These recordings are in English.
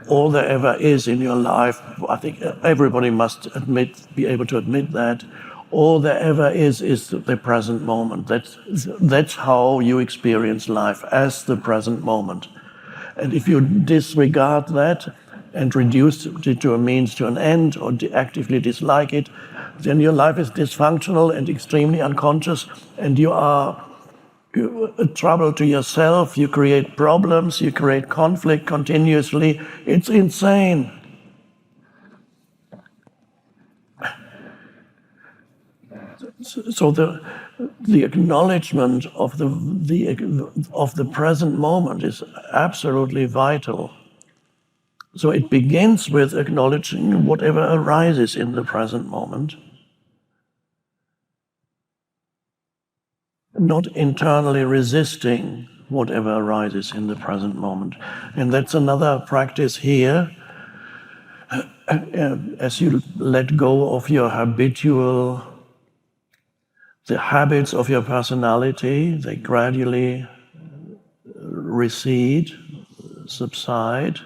all there ever is in your life, I think everybody must be able to admit that, all there ever is the present moment. That's how you experience life, as the present moment. And if you disregard that and reduce it to a means to an end, or actively dislike it, then your life is dysfunctional and extremely unconscious, and you are a trouble to yourself. You create problems, you create conflict continuously. It's insane. So the acknowledgement of the present moment is absolutely vital. So it begins with acknowledging whatever arises in the present moment, not internally resisting whatever arises in the present moment. And that's another practice here. As you let go of your the habits of your personality, they gradually recede, subside,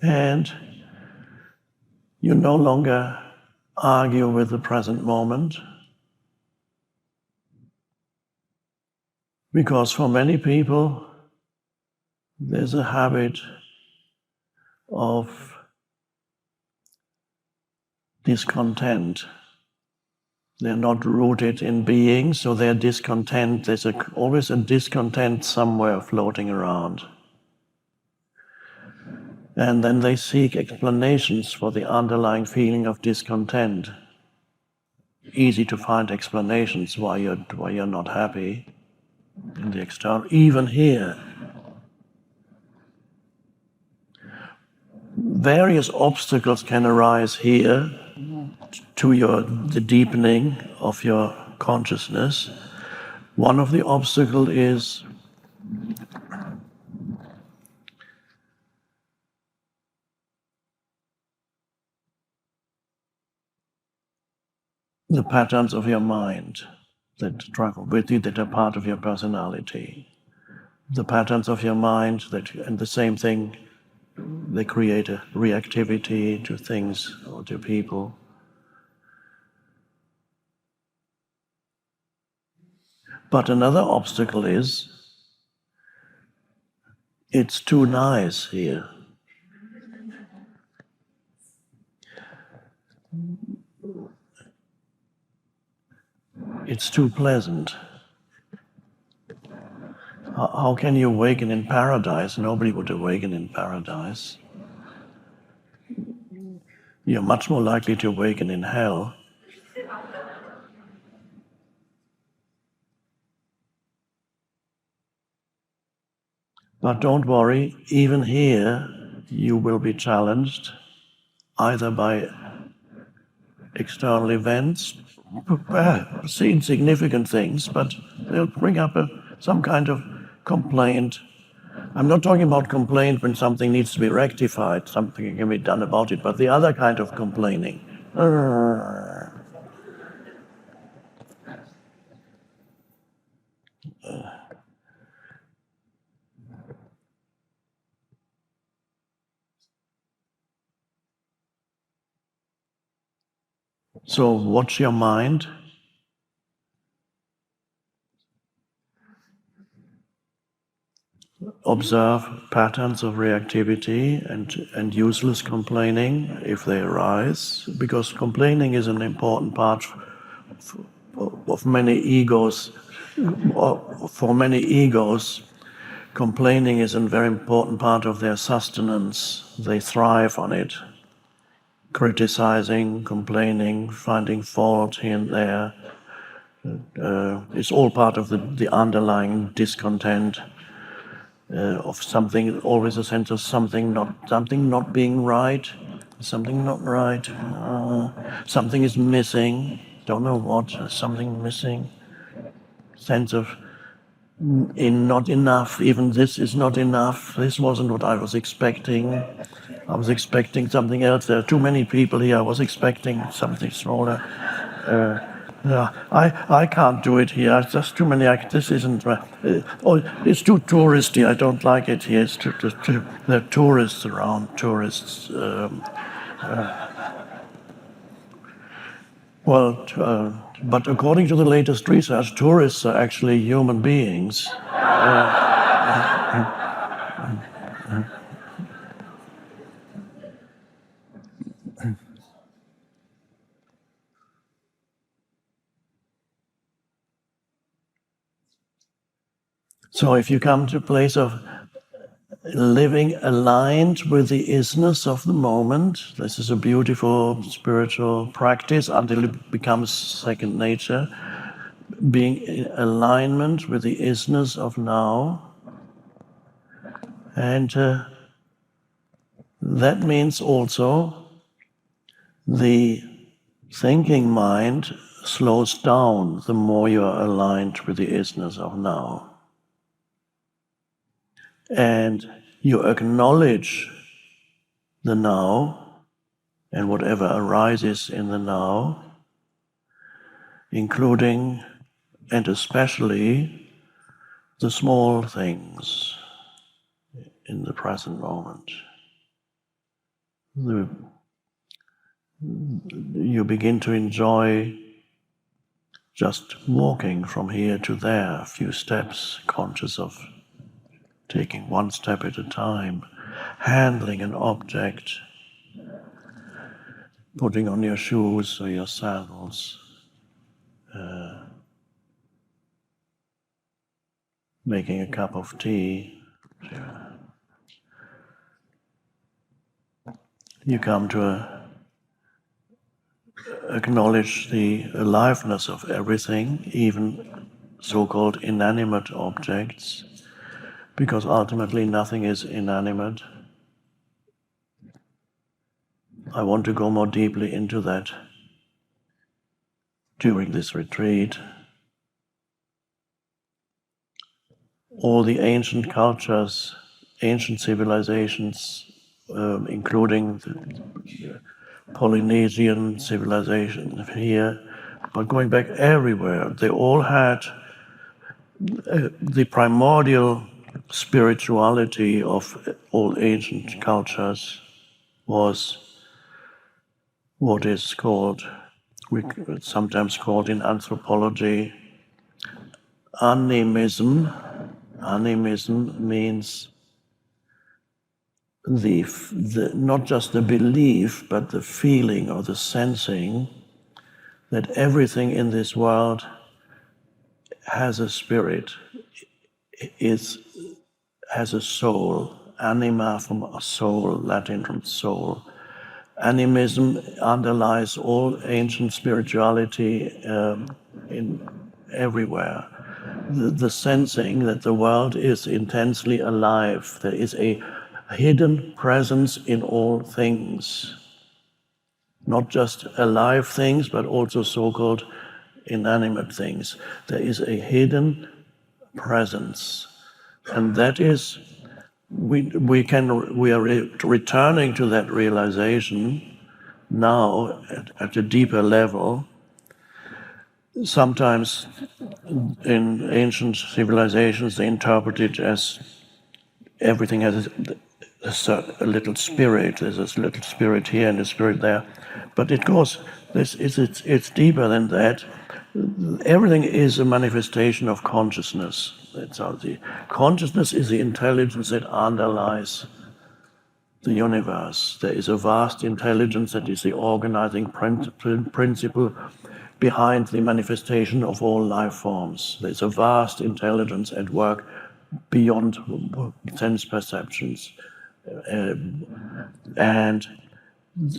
and you no longer argue with the present moment. Because for many people, there's a habit of discontent. They're not rooted in being, so they're discontent. There's always a discontent somewhere floating around. And then they seek explanations for the underlying feeling of discontent. Easy to find explanations why you're not happy in the external, even here. Various obstacles can arise here to the deepening of your consciousness. One of the obstacles is the patterns of your mind that travel with you, that are part of your personality. The patterns of your mind and the same thing, they create a reactivity to things or to people. But another obstacle is, it's too nice here. It's too pleasant. How can you awaken in paradise? Nobody would awaken in paradise. You're much more likely to awaken in hell. But don't worry, even here you will be challenged either by external events, insignificant things, but they'll bring up some kind of complaint. I'm not talking about complaint when something needs to be rectified, something can be done about it, but the other kind of complaining. So watch your mind. Observe patterns of reactivity and useless complaining if they arise, because complaining is an important part of many egos. For many egos, complaining is a very important part of their sustenance. They thrive on it. Criticizing, complaining, finding fault here and there. It's all part of the underlying discontent. Of something, always a sense of something not being right, something not right, something is missing, don't know what, something missing, sense of not enough, even this is not enough, this wasn't what I was expecting something else, there are too many people here, I was expecting something smaller. Yeah, I can't do it here. It's just too many. This isn't. It's too touristy. I don't like it here. It's there are tourists around. Tourists. But according to the latest research, tourists are actually human beings. So if you come to a place of living aligned with the isness of the moment, this is a beautiful spiritual practice until it becomes second nature. Being in alignment with the isness of now. And that means also the thinking mind slows down the more you are aligned with the isness of now. And you acknowledge the now and whatever arises in the now, including and especially the small things in the present moment. You begin to enjoy just walking from here to there, a few steps, conscious of taking one step at a time, handling an object, putting on your shoes or your sandals, making a cup of tea. You come to acknowledge the aliveness of everything, even so-called inanimate objects, because ultimately nothing is inanimate. I want to go more deeply into that during this retreat. All the ancient cultures, ancient civilizations, including the Polynesian civilization here, but going back everywhere, they all had the primordial spirituality of all ancient cultures was what is called, sometimes called in anthropology, animism. Animism means not just the belief, but the feeling or the sensing that everything in this world has a spirit, has a soul. Anima from a soul, Latin from soul. Animism underlies all ancient spirituality in everywhere. The sensing that the world is intensely alive. There is a hidden presence in all things. Not just alive things, but also so-called inanimate things. There is a hidden presence. And that is, we are returning to that realization now at a deeper level. Sometimes in ancient civilizations, they interpret it as everything has a little spirit. There's a little spirit here and a spirit there. But it goes, it's deeper than that. Everything is a manifestation of consciousness. That's how consciousness is the intelligence that underlies the universe. There is a vast intelligence that is the organizing principle behind the manifestation of all life forms. There's a vast intelligence at work beyond sense perceptions. And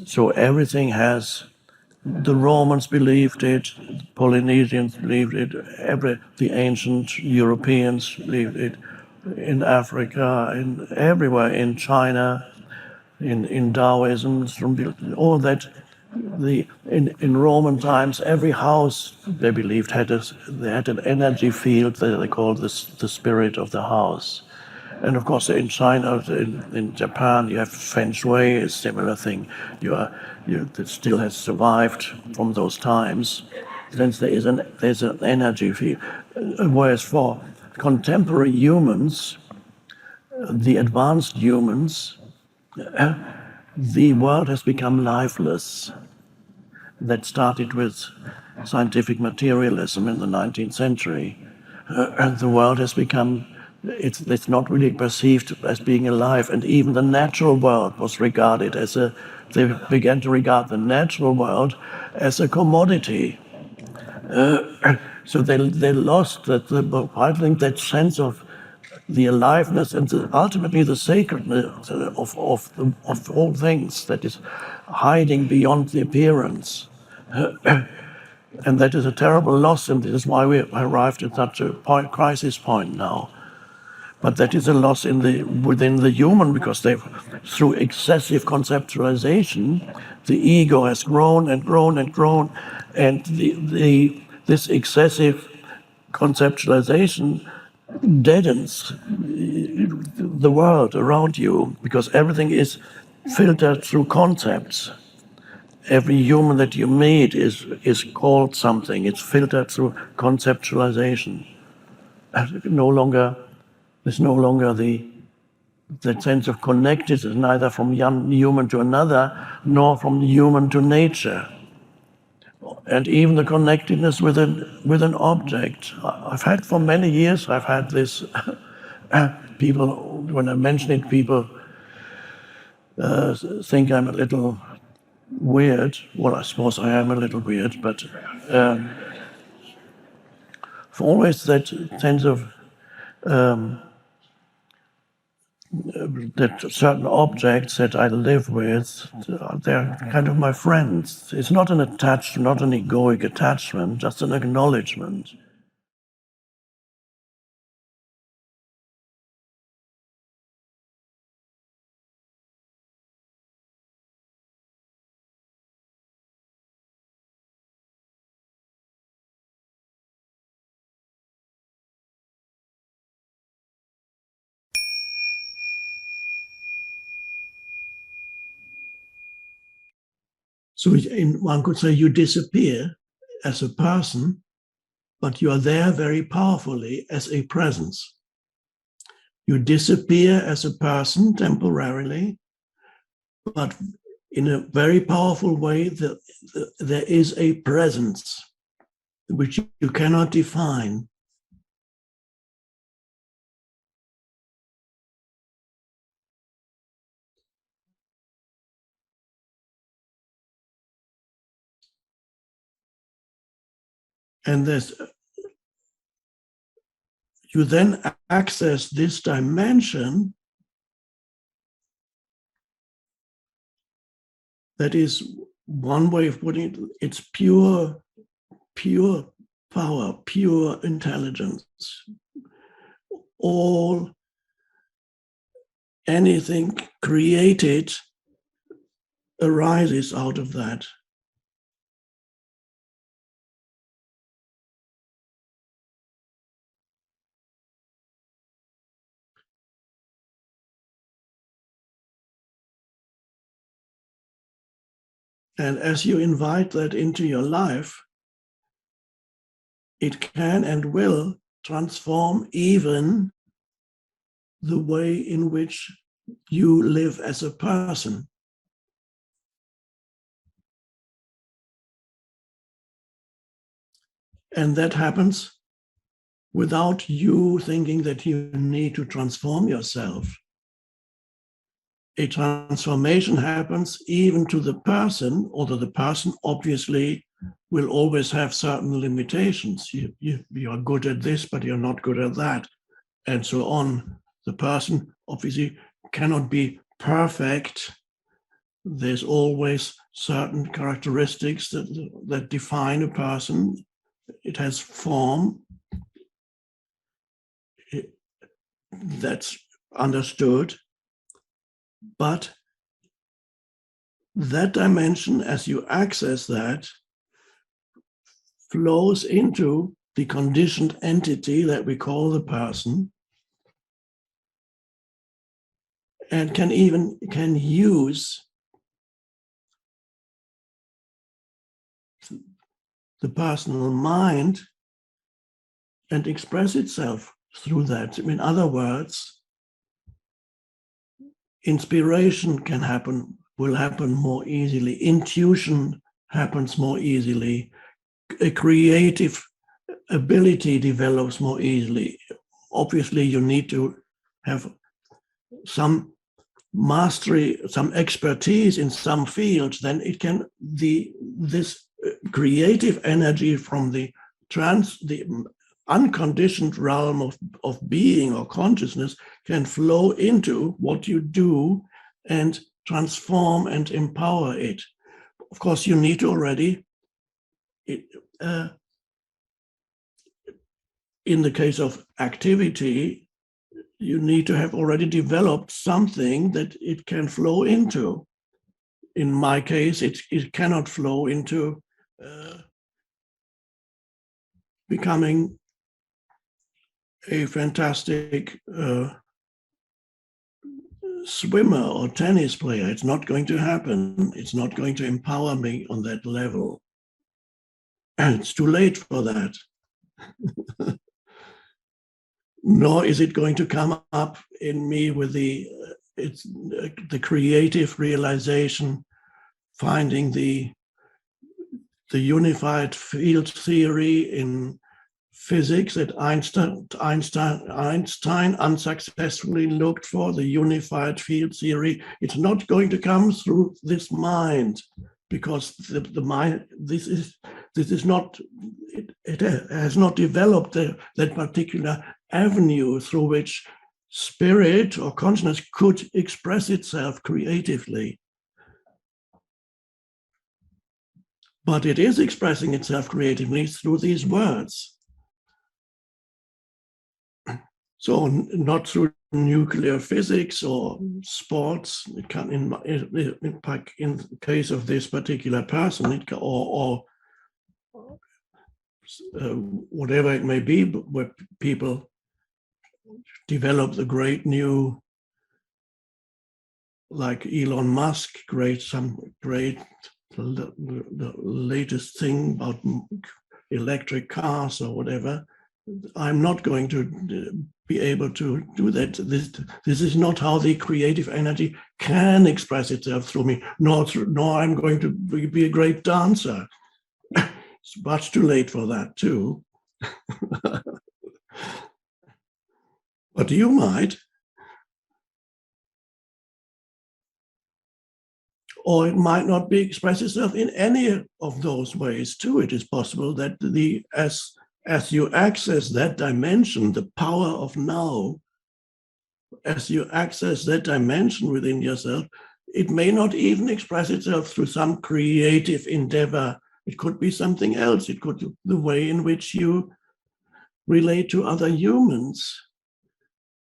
so everything has, the Romans believed it, the Polynesians believed it, the ancient Europeans believed it, in Africa, everywhere, in China, in Taoism, all that. In Roman times, every house they believed had an energy field that they called the spirit of the house. And of course, in China, in Japan, you have Feng Shui, a similar thing. That still has survived from those times. since there's an energy field. Whereas for contemporary humans, the advanced humans, the world has become lifeless. That started with scientific materialism in the 19th century. And the world has become, it's not really perceived as being alive. And even the natural world was regarded as they began to regard the natural world as a commodity. So they lost that, I think, that sense of the aliveness and ultimately the sacredness of all things that is hiding beyond the appearance. And that is a terrible loss, and this is why we arrived at such a crisis point now. But that is a loss within the human, because through excessive conceptualization, the ego has grown and grown and grown, and this excessive conceptualization deadens the world around you, because everything is filtered through concepts. Every human that you meet is called something. It's filtered through conceptualization. There's no longer that sense of connectedness, neither from one human to another, nor from human to nature. And even the connectedness with an object. I've had for many years, I've had this, people, when I mention it, people think I'm a little weird. Well, I suppose I am a little weird, but for always that sense of that certain objects that I live with, they're kind of my friends. It's not an attachment, not an egoic attachment, just an acknowledgement. So one could say you disappear as a person, but you are there very powerfully as a presence. You disappear as a person temporarily, but in a very powerful way, there is a presence which you cannot define. And you then access this dimension that is, one way of putting it, it's pure power, pure intelligence. Anything created arises out of that. And as you invite that into your life, it can and will transform even the way in which you live as a person. And that happens without you thinking that you need to transform yourself. A transformation happens even to the person, although the person obviously will always have certain limitations. You are good at this, but you're not good at that, and so on. The person obviously cannot be perfect. There's always certain characteristics that define a person. It has form. That's understood. But that dimension, as you access that, flows into the conditioned entity that we call the person, and can use the personal mind and express itself through that. In other words, inspiration will happen more easily. Intuition happens more easily. A creative ability develops more easily. Obviously, you need to have some mastery, some expertise in some fields. Then this creative energy from the unconditioned realm of being or consciousness can flow into what you do and transform and empower it. Of course, you need to already, in the case of activity, you need to have already developed something that it can flow into. In my case, it cannot flow into becoming a fantastic swimmer or tennis player. It's not going to happen. It's not going to empower me on that level. And it's too late for that. Nor is it going to come up in me with the creative realization, finding the unified field theory in physics that Einstein unsuccessfully looked for, the unified field theory. It's not going to come through this mind, because the mind, this is not, it has not developed that particular avenue through which spirit or consciousness could express itself creatively. But it is expressing itself creatively through these words. So not through nuclear physics or sports. It can, in the case of this particular person, or whatever it may be, where people develop the great new, like Elon Musk, the latest thing about electric cars or whatever. I'm not going to be able to do that. This is not how the creative energy can express itself through me, nor I'm going to be a great dancer. It's much too late for that too. But you might. Or it might not be express itself in any of those ways too. It is possible that as you access that dimension, the power of now, as you access that dimension within yourself, it may not even express itself through some creative endeavor. It could be something else. It could be the way in which you relate to other humans.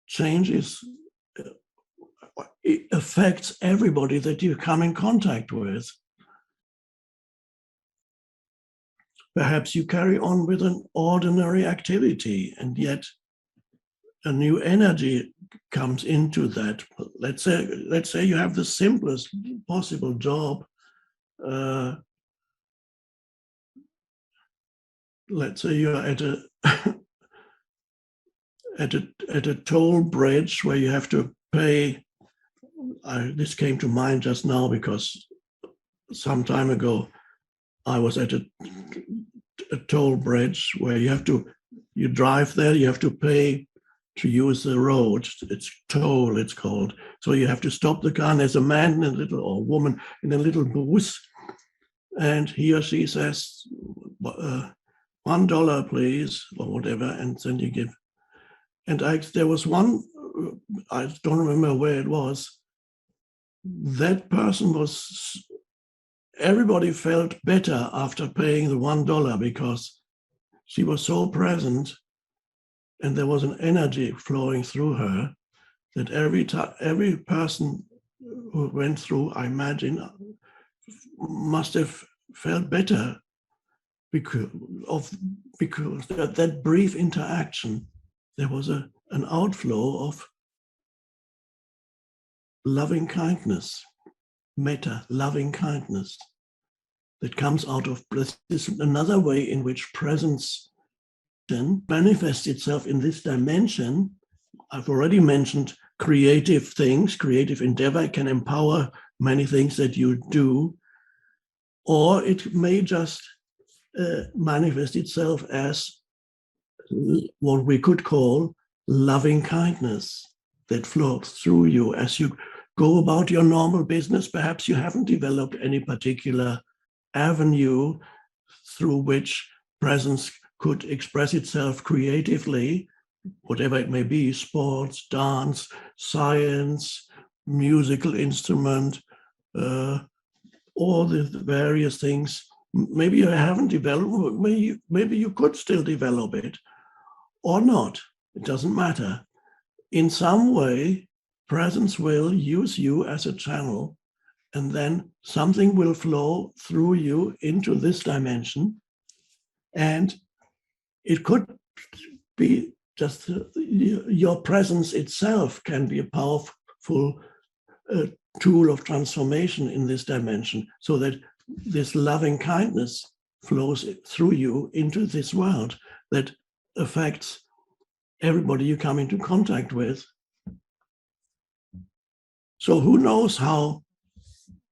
Changes, it affects everybody that you come in contact with. Perhaps you carry on with an ordinary activity, and yet a new energy comes into that. Let's say you have the simplest possible job. Let's say you're at a toll bridge where you have to pay. This came to mind just now because some time ago I was at a toll bridge where you drive there, you have to pay to use the road. It's toll, it's called. So you have to stop the car, and there's a man or woman in a little booth, and he or she says, $1, please, or whatever, and then you give. And there was one, I don't remember where it was. That person everybody felt better after paying the $1 because she was so present, and there was an energy flowing through her that every person who went through, I imagine, must have felt better because that brief interaction, there was an outflow of loving kindness, metta, loving kindness. that comes out of this is another way in which presence manifests itself in this dimension. I've already mentioned creative things, creative endeavor can empower many things that you do, or it may just manifest itself as what we could call loving kindness that flows through you as you go about your normal business. Perhaps you haven't developed any particular avenue through which presence could express itself creatively, whatever it may be, sports, dance, science, musical instrument, all the various things. Maybe you haven't developed, maybe you could still develop it or not. It doesn't matter. In some way, presence will use you as a channel, and then something will flow through you into this dimension. And it could be just your presence itself can be a powerful tool of transformation in this dimension, so that this loving kindness flows through you into this world that affects everybody you come into contact with. So who knows how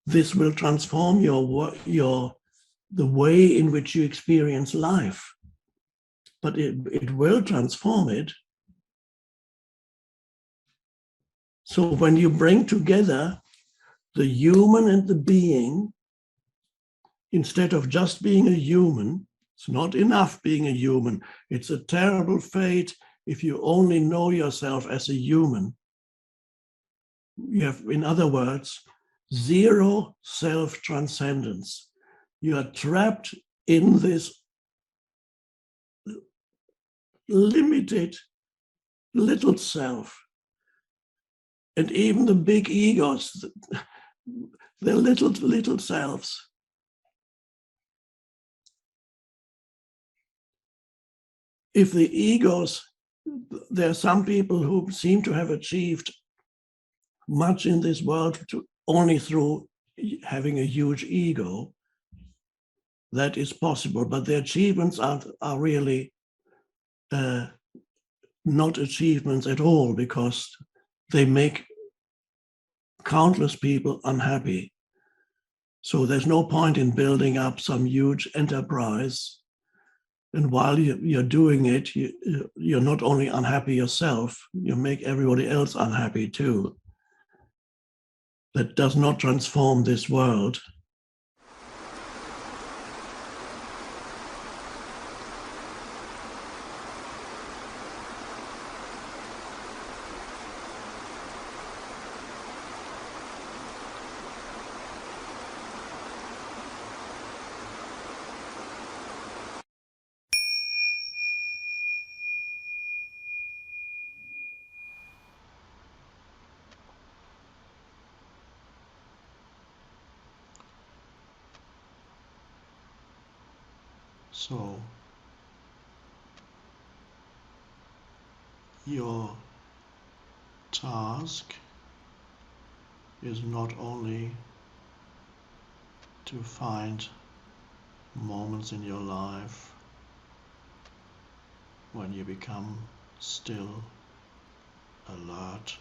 this will transform the way in which you experience life, but it will transform it. So when you bring together the human and the being, instead of just being a human, it's not enough being a human. It's a terrible fate if you only know yourself as a human. You have, in other words, zero self-transcendence. You are trapped in this limited little self. And even the big egos, they're little selves. If the egos, there are some people who seem to have achieved much in this world only through having a huge ego. That is possible, but the achievements are really not achievements at all, because they make countless people unhappy. So there's no point in building up some huge enterprise. And while you're doing it, you're not only unhappy yourself, you make everybody else unhappy too. That does not transform this world. So your task is not only to find moments in your life when you become still, alert,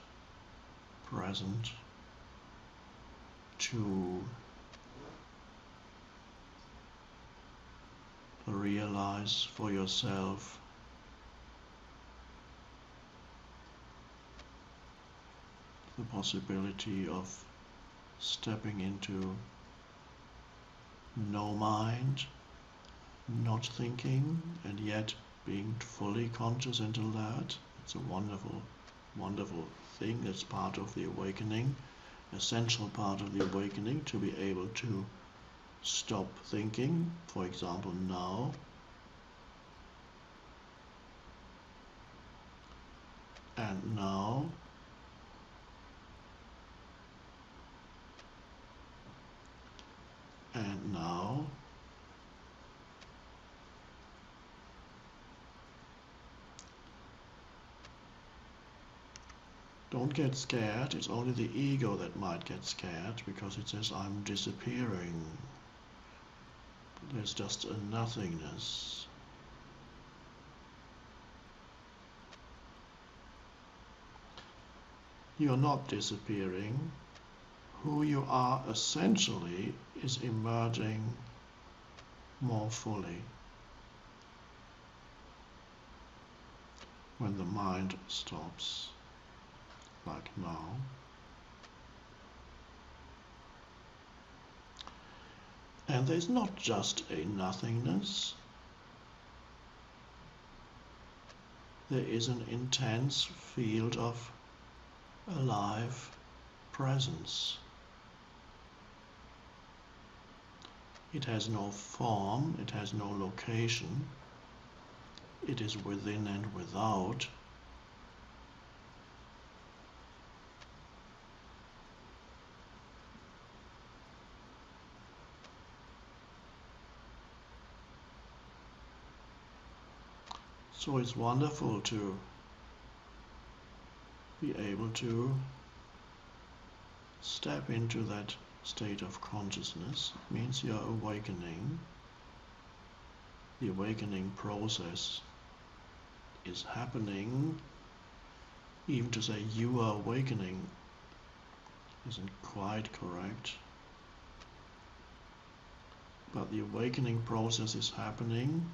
present, to realize for yourself the possibility of stepping into no mind, not thinking, and yet being fully conscious and alert. It's a wonderful, wonderful thing. That's part of the awakening, essential part of the awakening, to be able to stop thinking, for example, now, and now, and now. Don't get scared. It's only the ego that might get scared, because it says, I'm disappearing. There's just a nothingness. You're not disappearing. Who you are essentially is emerging more fully when the mind stops, like now. And there's not just a nothingness. There is an intense field of alive presence. It has no form, it has no location. It is within and without. So it's wonderful to be able to step into that state of consciousness. It means you're awakening. The awakening process is happening. Even to say you are awakening isn't quite correct. But the awakening process is happening.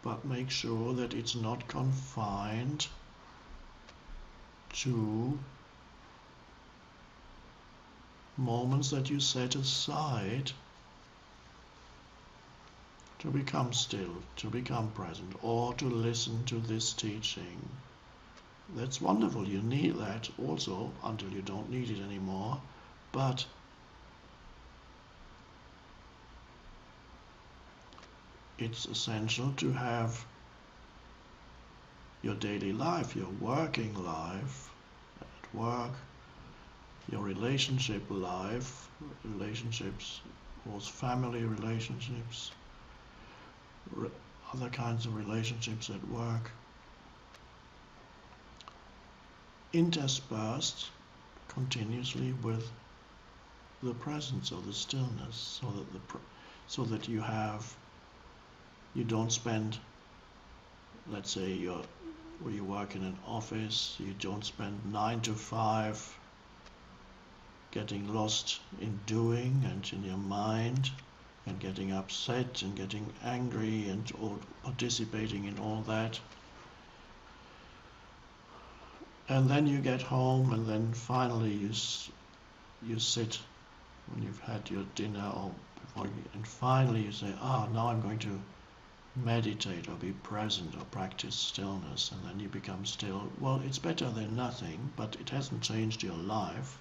But make sure that it's not confined to moments that you set aside to become still, to become present, or to listen to this teaching. That's wonderful. You need that also until you don't need it anymore. But it's essential to have your daily life, your working life, at work, your relationship life, relationships, both family relationships, other kinds of relationships at work, interspersed continuously with the presence of the stillness, so that you don't spend, let's say where you work in an office, you don't spend 9 to 5 getting lost in doing and in your mind and getting upset and getting angry and or participating in all that. And then you get home and then finally you sit when you've had your dinner or before and finally you say, now I'm going to meditate or be present or practice stillness, and then you become still. Well, it's better than nothing, but it hasn't changed your life.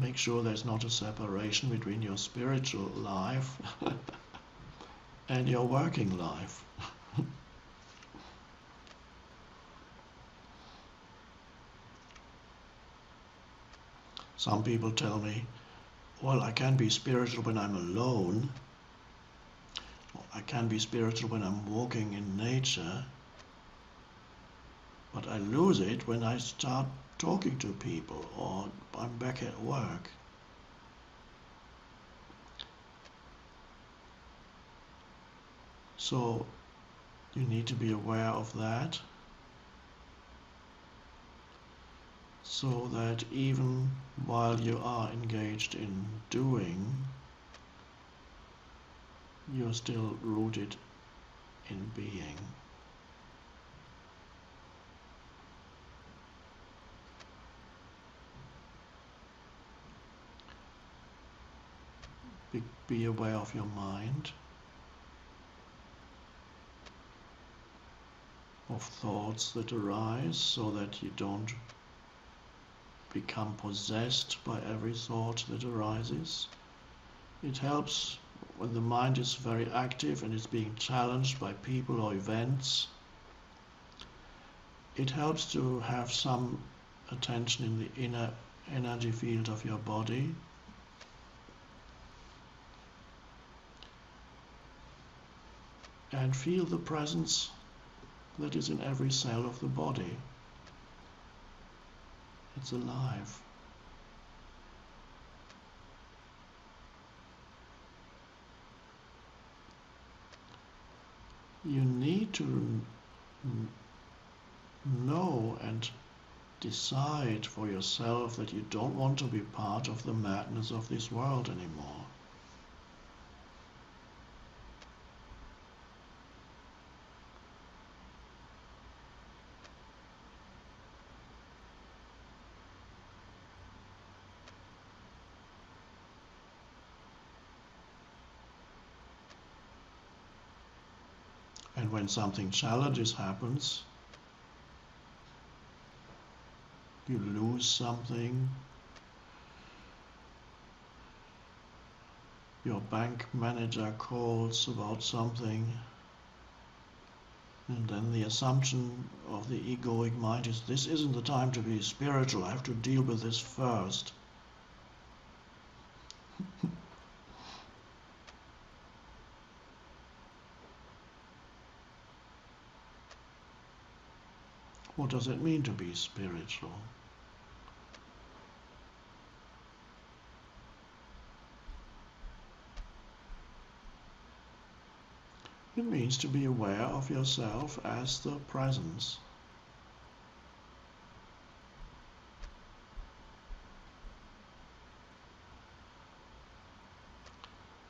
Make sure there's not a separation between your spiritual life and your working life. Some people tell me, well, I can be spiritual when I'm alone. I can be spiritual when I'm walking in nature. But I lose it when I start talking to people or I'm back at work. So you need to be aware of that, so that even while you are engaged in doing, you're still rooted in being. Be aware of your mind, of thoughts that arise, so that you don't become possessed by every thought that arises. It helps when the mind is very active and is being challenged by people or events. It helps to have some attention in the inner energy field of your body. and feel the presence that is in every cell of the body. It's alive. You need to know and decide for yourself that you don't want to be part of the madness of this world anymore. And when something challenges happens, you lose something, your bank manager calls about something, and then the assumption of the egoic mind is, this isn't the time to be spiritual, I have to deal with this first. What does it mean to be spiritual? It means to be aware of yourself as the presence.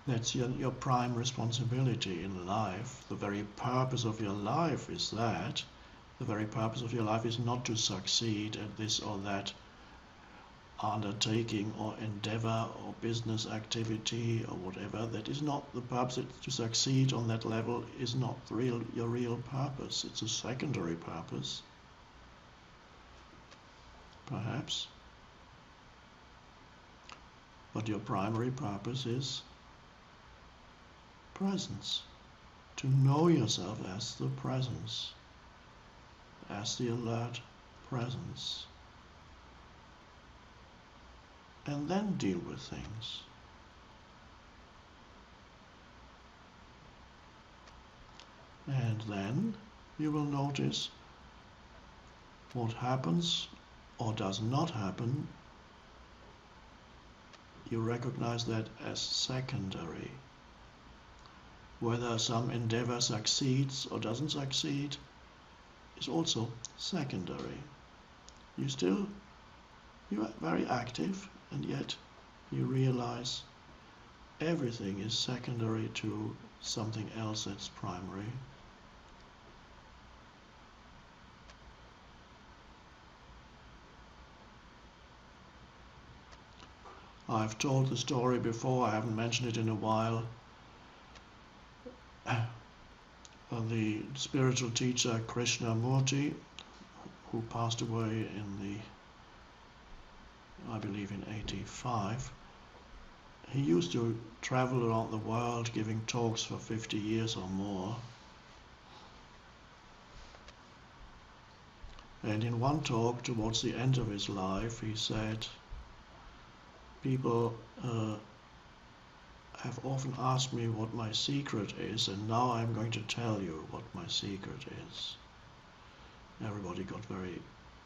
That's your prime responsibility in life. The very purpose of your life is that. The very purpose of your life is not to succeed at this or that undertaking or endeavor or business activity or whatever. That is not the purpose. To succeed on that level is not your real purpose. It's a secondary purpose, perhaps. But your primary purpose is presence. To know yourself as the presence, as the alert presence. And then deal with things. And then you will notice what happens or does not happen. You recognize that as secondary. Whether some endeavor succeeds or doesn't succeed is also secondary. You are very active, and yet you realize everything is secondary to something else that's primary. I've told the story before, I haven't mentioned it in a while. The spiritual teacher Krishnamurti, who passed away I believe in 85, he used to travel around the world giving talks for 50 years or more. And in one talk towards the end of his life, he said, people have often asked me what my secret is, and now I'm going to tell you what my secret is. Everybody got very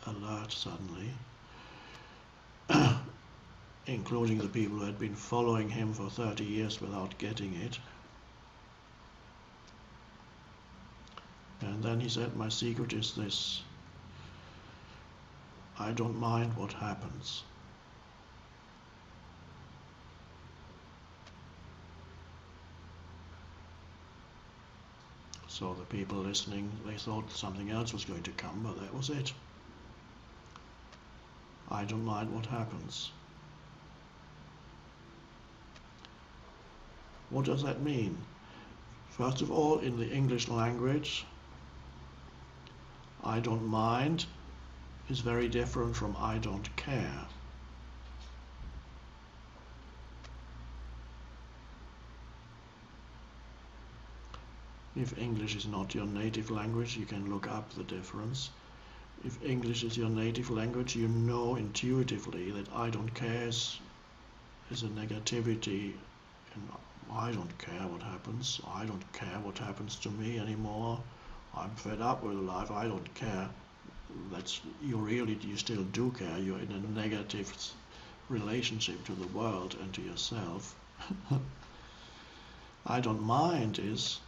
alert suddenly, including the people who had been following him for 30 years without getting it. And then he said, my secret is this: I don't mind what happens. So the people listening, they thought something else was going to come, but that was it. I don't mind what happens. What does that mean? First of all, in the English language, I don't mind is very different from I don't care. If English is not your native language, you can look up the difference. If English is your native language, you know intuitively that I don't care is a negativity, and I don't care what happens. I don't care what happens to me anymore. I'm fed up with life. I don't care. You still do care. You're in a negative relationship to the world and to yourself. I don't mind is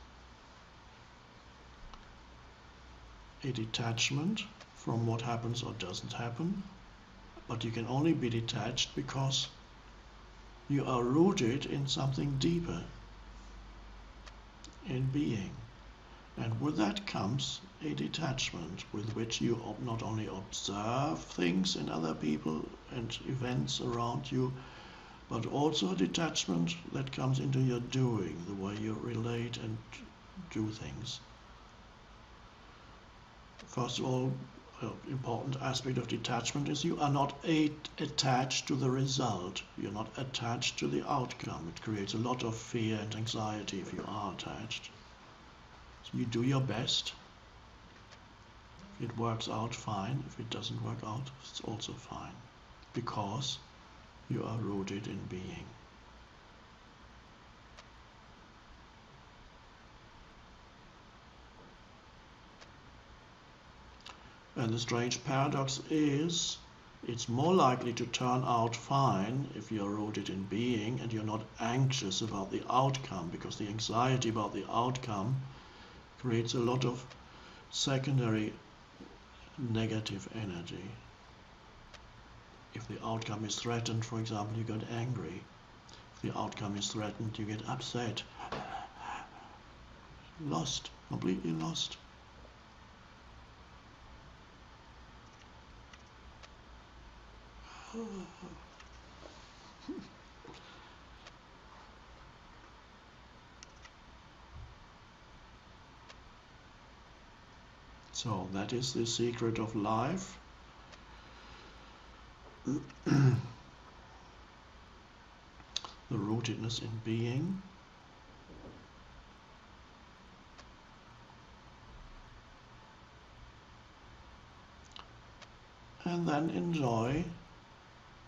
a detachment from what happens or doesn't happen, but you can only be detached because you are rooted in something deeper, in being. And with that comes a detachment with which you not only observe things in other people and events around you, but also a detachment that comes into your doing, the way you relate and do things. First of all, an important aspect of detachment is you are not attached to the result. You're not attached to the outcome. It creates a lot of fear and anxiety if you are attached. So you do your best. If it works out, fine. If it doesn't work out, it's also fine. Because you are rooted in being. And the strange paradox is, it's more likely to turn out fine if you're rooted in being and you're not anxious about the outcome, because the anxiety about the outcome creates a lot of secondary negative energy. If the outcome is threatened, for example, you get angry. If the outcome is threatened, you get upset. Lost, completely lost. So that is the secret of life. The rootedness in being. And then enjoy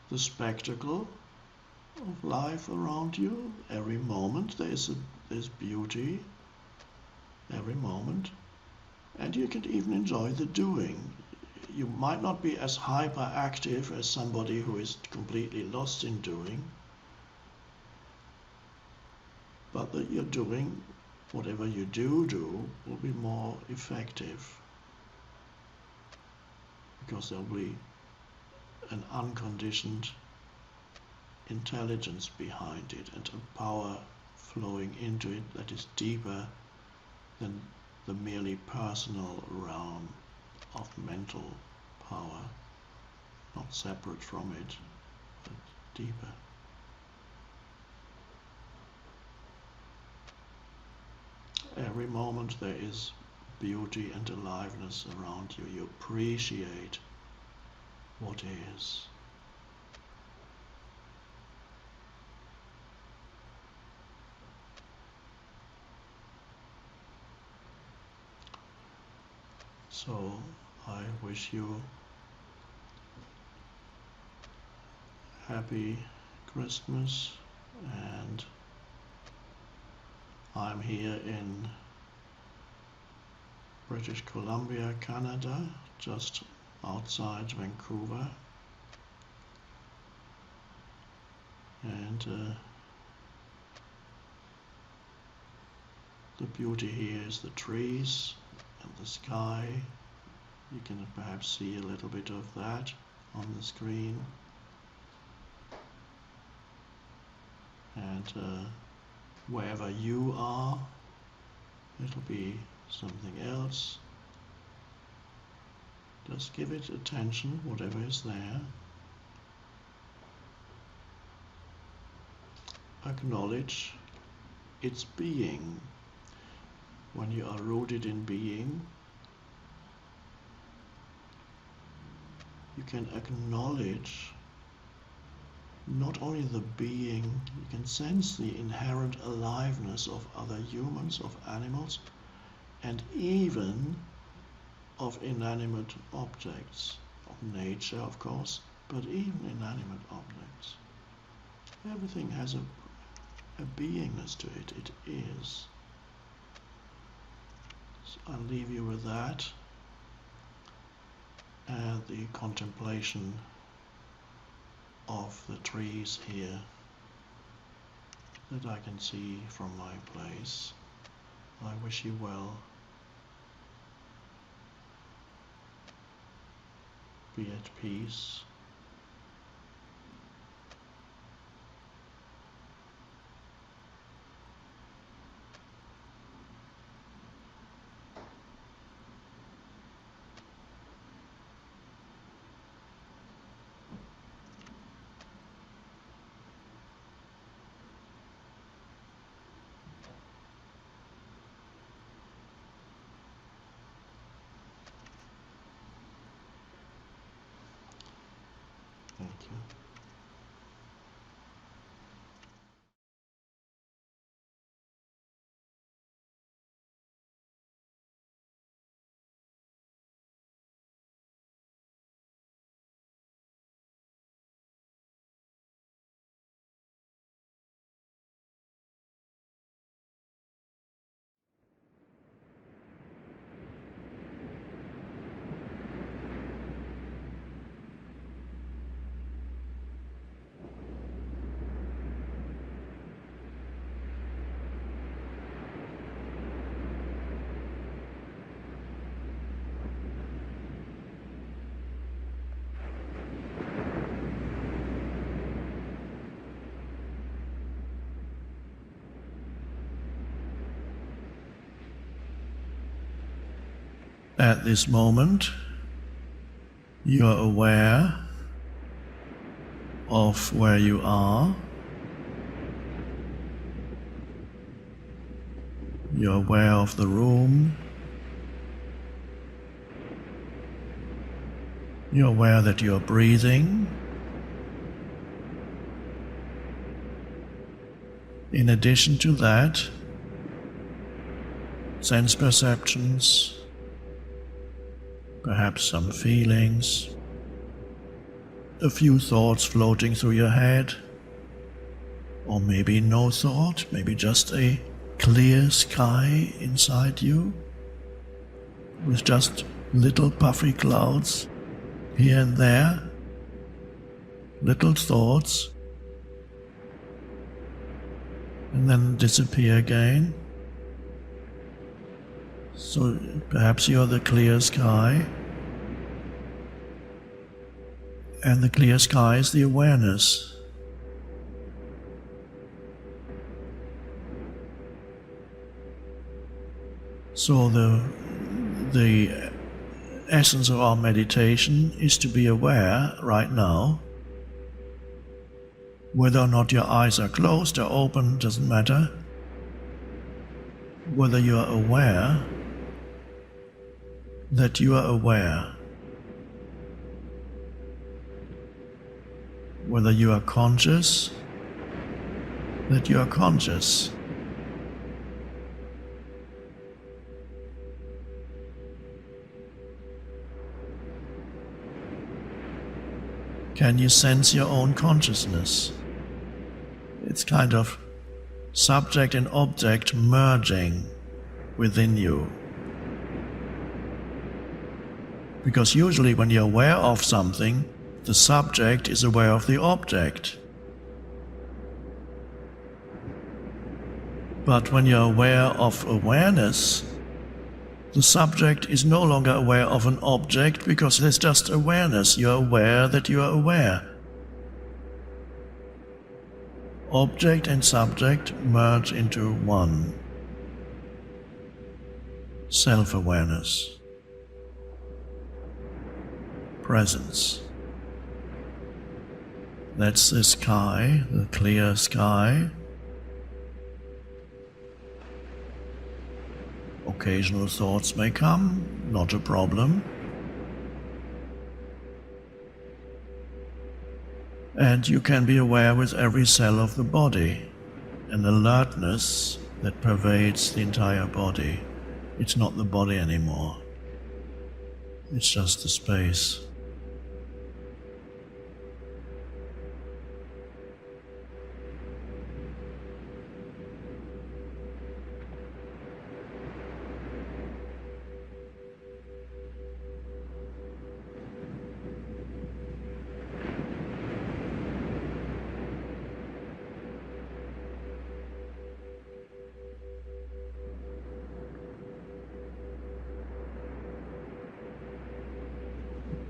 the spectacle of life around you. Every moment there's beauty, every moment. And you can even enjoy the doing. You might not be as hyperactive as somebody who is completely lost in doing, but that you're doing whatever you do will be more effective, because there'll be an unconditioned intelligence behind it and a power flowing into it that is deeper than the merely personal realm of mental power, not separate from it, but deeper. Every moment there is beauty and aliveness around you. You appreciate what is. So I wish you happy Christmas, and I'm here in British Columbia, Canada, just outside Vancouver, and the beauty here is the trees and the sky. You can perhaps see a little bit of that on the screen. And wherever you are, it'll be something else. Just give it attention, whatever is there. Acknowledge its being. When you are rooted in being, you can acknowledge not only the being, you can sense the inherent aliveness of other humans, of animals, and even of inanimate objects, of nature, of course, but even inanimate objects. Everything has a a beingness to it. It is. So I'll leave you with that and the contemplation of the trees here that I can see from my place. I wish you well. Be at peace. Thank you. At this moment, you are aware of where you are. You're aware of the room. You're aware that you're breathing. In addition to that, sense perceptions, perhaps some feelings, a few thoughts floating through your head, or maybe no thought, maybe just a clear sky inside you, with just little puffy clouds here and there, little thoughts, and then disappear again. So perhaps you're the clear sky, and the clear sky is the awareness. So the essence of our meditation is to be aware right now. Whether or not your eyes are closed or open doesn't matter. Whether you are aware that you are aware. Whether you are conscious that you are conscious. Can you sense your own consciousness? It's kind of subject and object merging within you. Because usually when you're aware of something, the subject is aware of the object. But when you're aware of awareness, the subject is no longer aware of an object because there's just awareness. You're aware that you are aware. Object and subject merge into one. Self-awareness. Presence. That's the sky, the clear sky. Occasional thoughts may come, not a problem. And you can be aware with every cell of the body, an alertness that pervades the entire body. It's not the body anymore. It's just the space.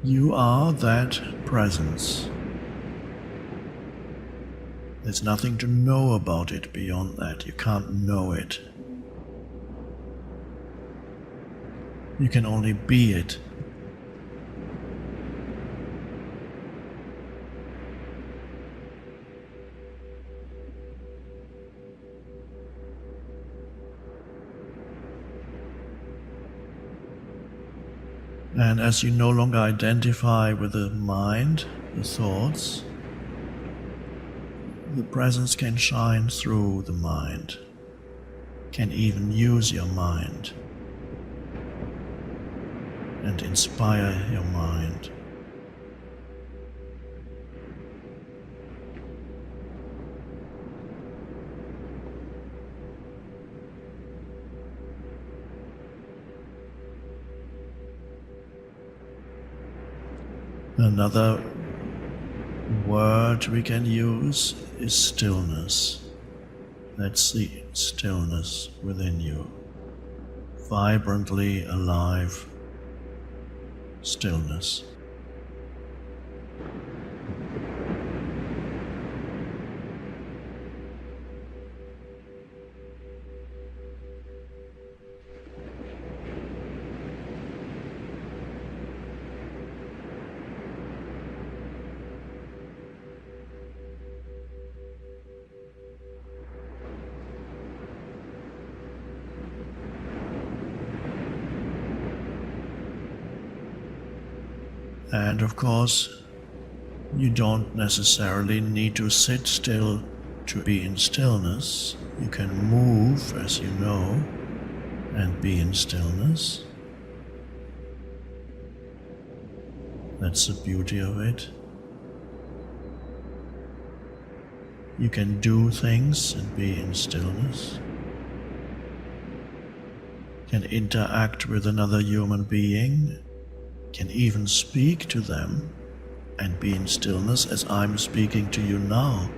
You are that presence. There's nothing to know about it beyond that. You can't know it. You can only be it. And as you no longer identify with the mind, the thoughts, the presence can shine through the mind, can even use your mind and inspire your mind. Another word we can use is stillness. That's the stillness within you. Vibrantly alive stillness. And of course, you don't necessarily need to sit still to be in stillness. You can move, as you know, and be in stillness. That's the beauty of it. You can do things and be in stillness. Can interact with another human being, can even speak to them and be in stillness as I'm speaking to you now,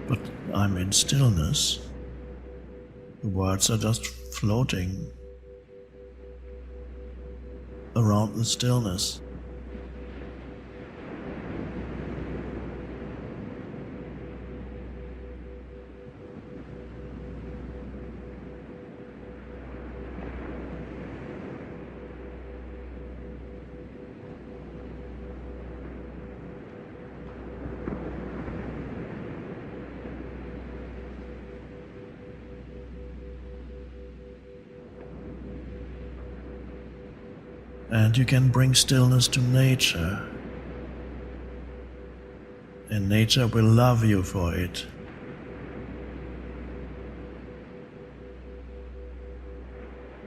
but I'm in stillness. The words are just floating around the stillness. And you can bring stillness to nature, and nature will love you for it.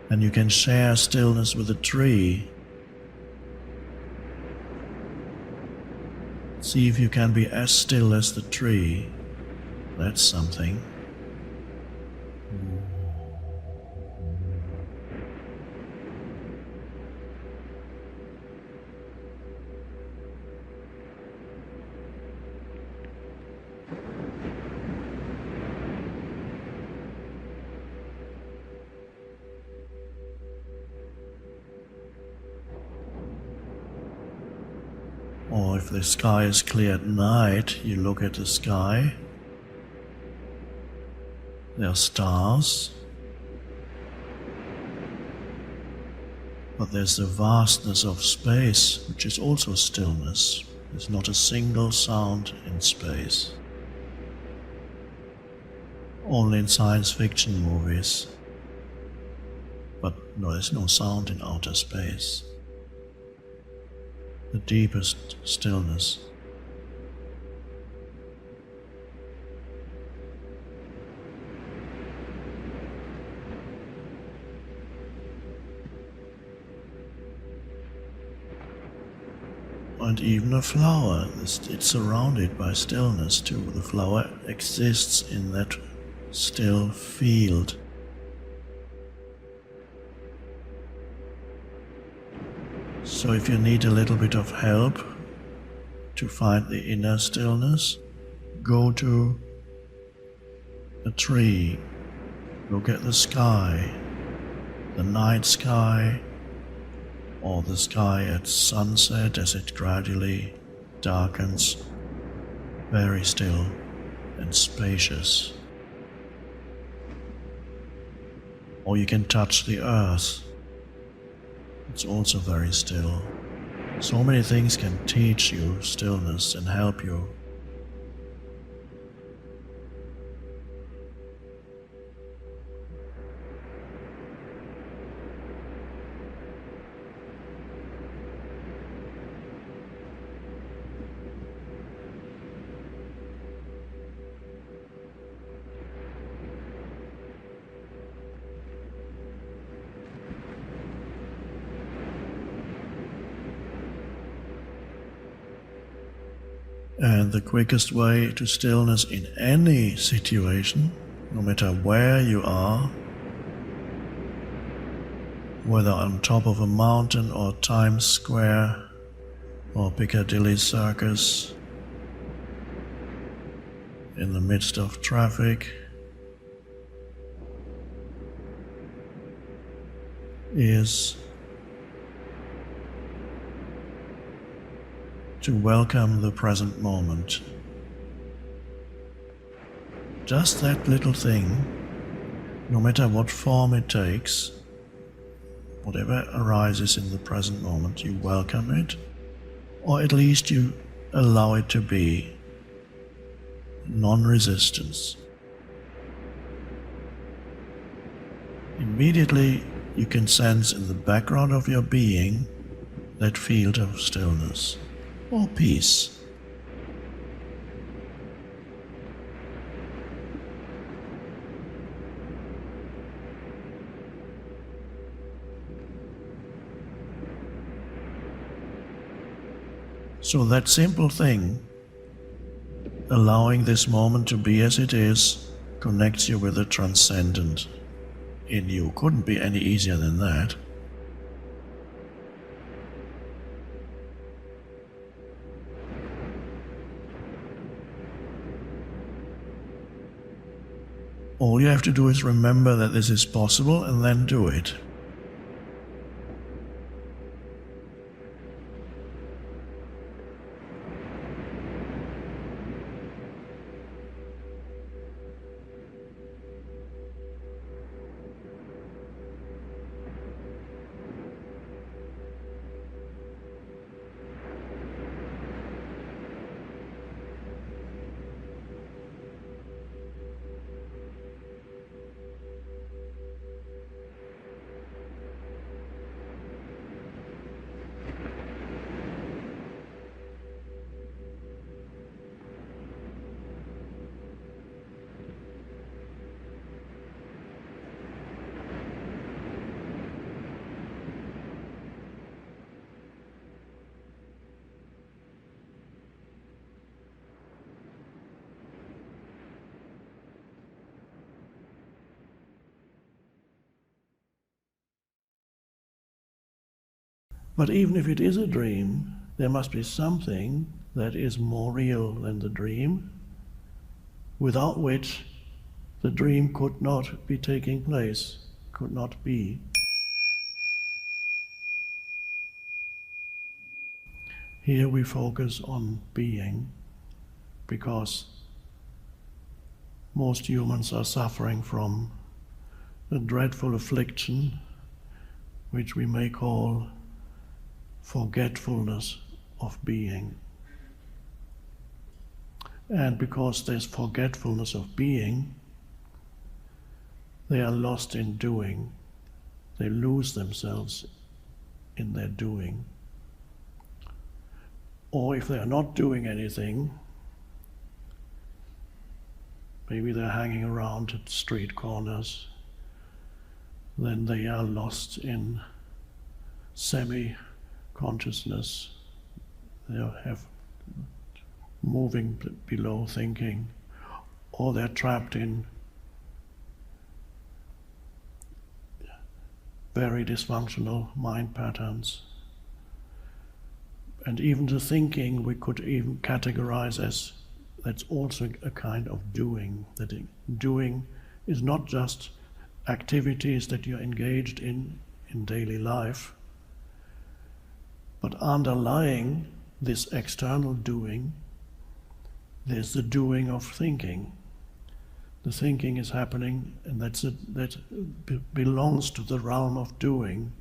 And you can share stillness with a tree. See if you can be as still as the tree. That's something. Or if the sky is clear at night, you look at the sky. There are stars. But there's the vastness of space, which is also stillness. There's not a single sound in space. Only in science fiction movies. But no, there's no sound in outer space. The deepest stillness. And even a flower, it's surrounded by stillness too. The flower exists in that still field. So if you need a little bit of help to find the inner stillness, go to a tree, look at the sky, the night sky, or the sky at sunset as it gradually darkens, very still and spacious. Or you can touch the earth. It's also very still. So many things can teach you stillness and help you. And the quickest way to stillness in any situation, no matter where you are, whether on top of a mountain or Times Square or Piccadilly Circus, in the midst of traffic, is to welcome the present moment. Just that little thing, no matter what form it takes, whatever arises in the present moment, you welcome it, or at least you allow it to be. Non-resistance. Immediately you can sense in the background of your being that field of stillness or peace. So that simple thing, allowing this moment to be as it is, connects you with the transcendent in you. Couldn't be any easier than that. All you have to do is remember that this is possible and then do it. But even if it is a dream, there must be something that is more real than the dream, without which the dream could not be taking place, could not be. Here we focus on being, because most humans are suffering from a dreadful affliction, which we may call forgetfulness of being. And because there's forgetfulness of being, they are lost in doing. They lose themselves in their doing. Or if they are not doing anything, maybe they're hanging around at street corners, then they are lost in semi-consciousness. They have moving below thinking, or they're trapped in very dysfunctional mind patterns. And even the thinking we could even categorize as that's also a kind of doing. That doing is not just activities that you're engaged in daily life, But underlying this external doing, there's the doing of thinking. The thinking is happening, and that belongs to the realm of doing.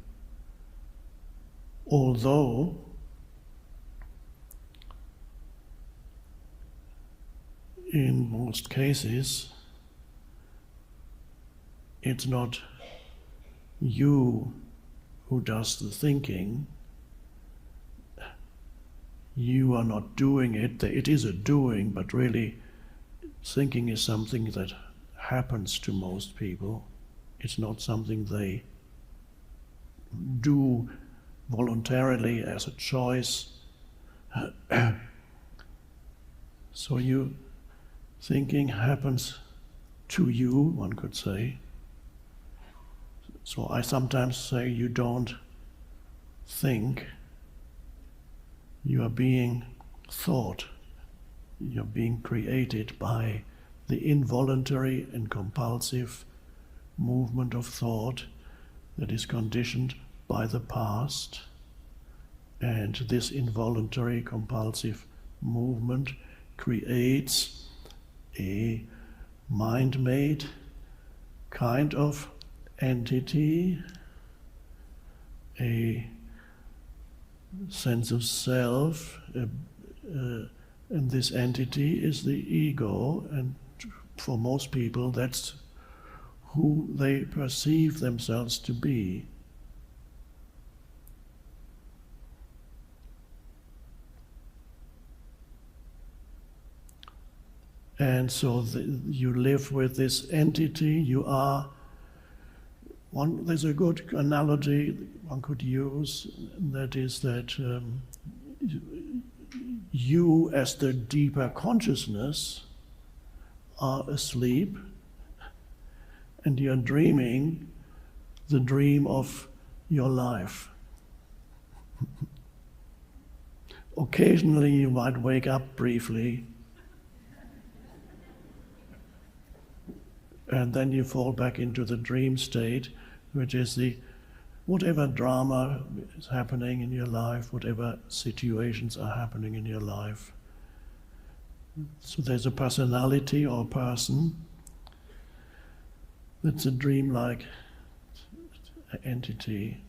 Although in most cases, it's not you who does the thinking. You are not doing it. It is a doing, but really thinking is something that happens to most people. It's not something they do voluntarily as a choice. So thinking happens to you, one could say. So I sometimes say you don't think, you are being thought. You're being created by the involuntary and compulsive movement of thought that is conditioned by the past. And this involuntary compulsive movement creates a mind-made kind of entity, a sense of self, and this entity is the ego, and for most people that's who they perceive themselves to be. And so you live with this entity, there's a good analogy one could use, that is that you as the deeper consciousness are asleep and you're dreaming the dream of your life. Occasionally you might wake up briefly and then you fall back into the dream state, which is whatever drama is happening in your life, whatever situations are happening in your life. So there's a personality or person that's a dreamlike entity.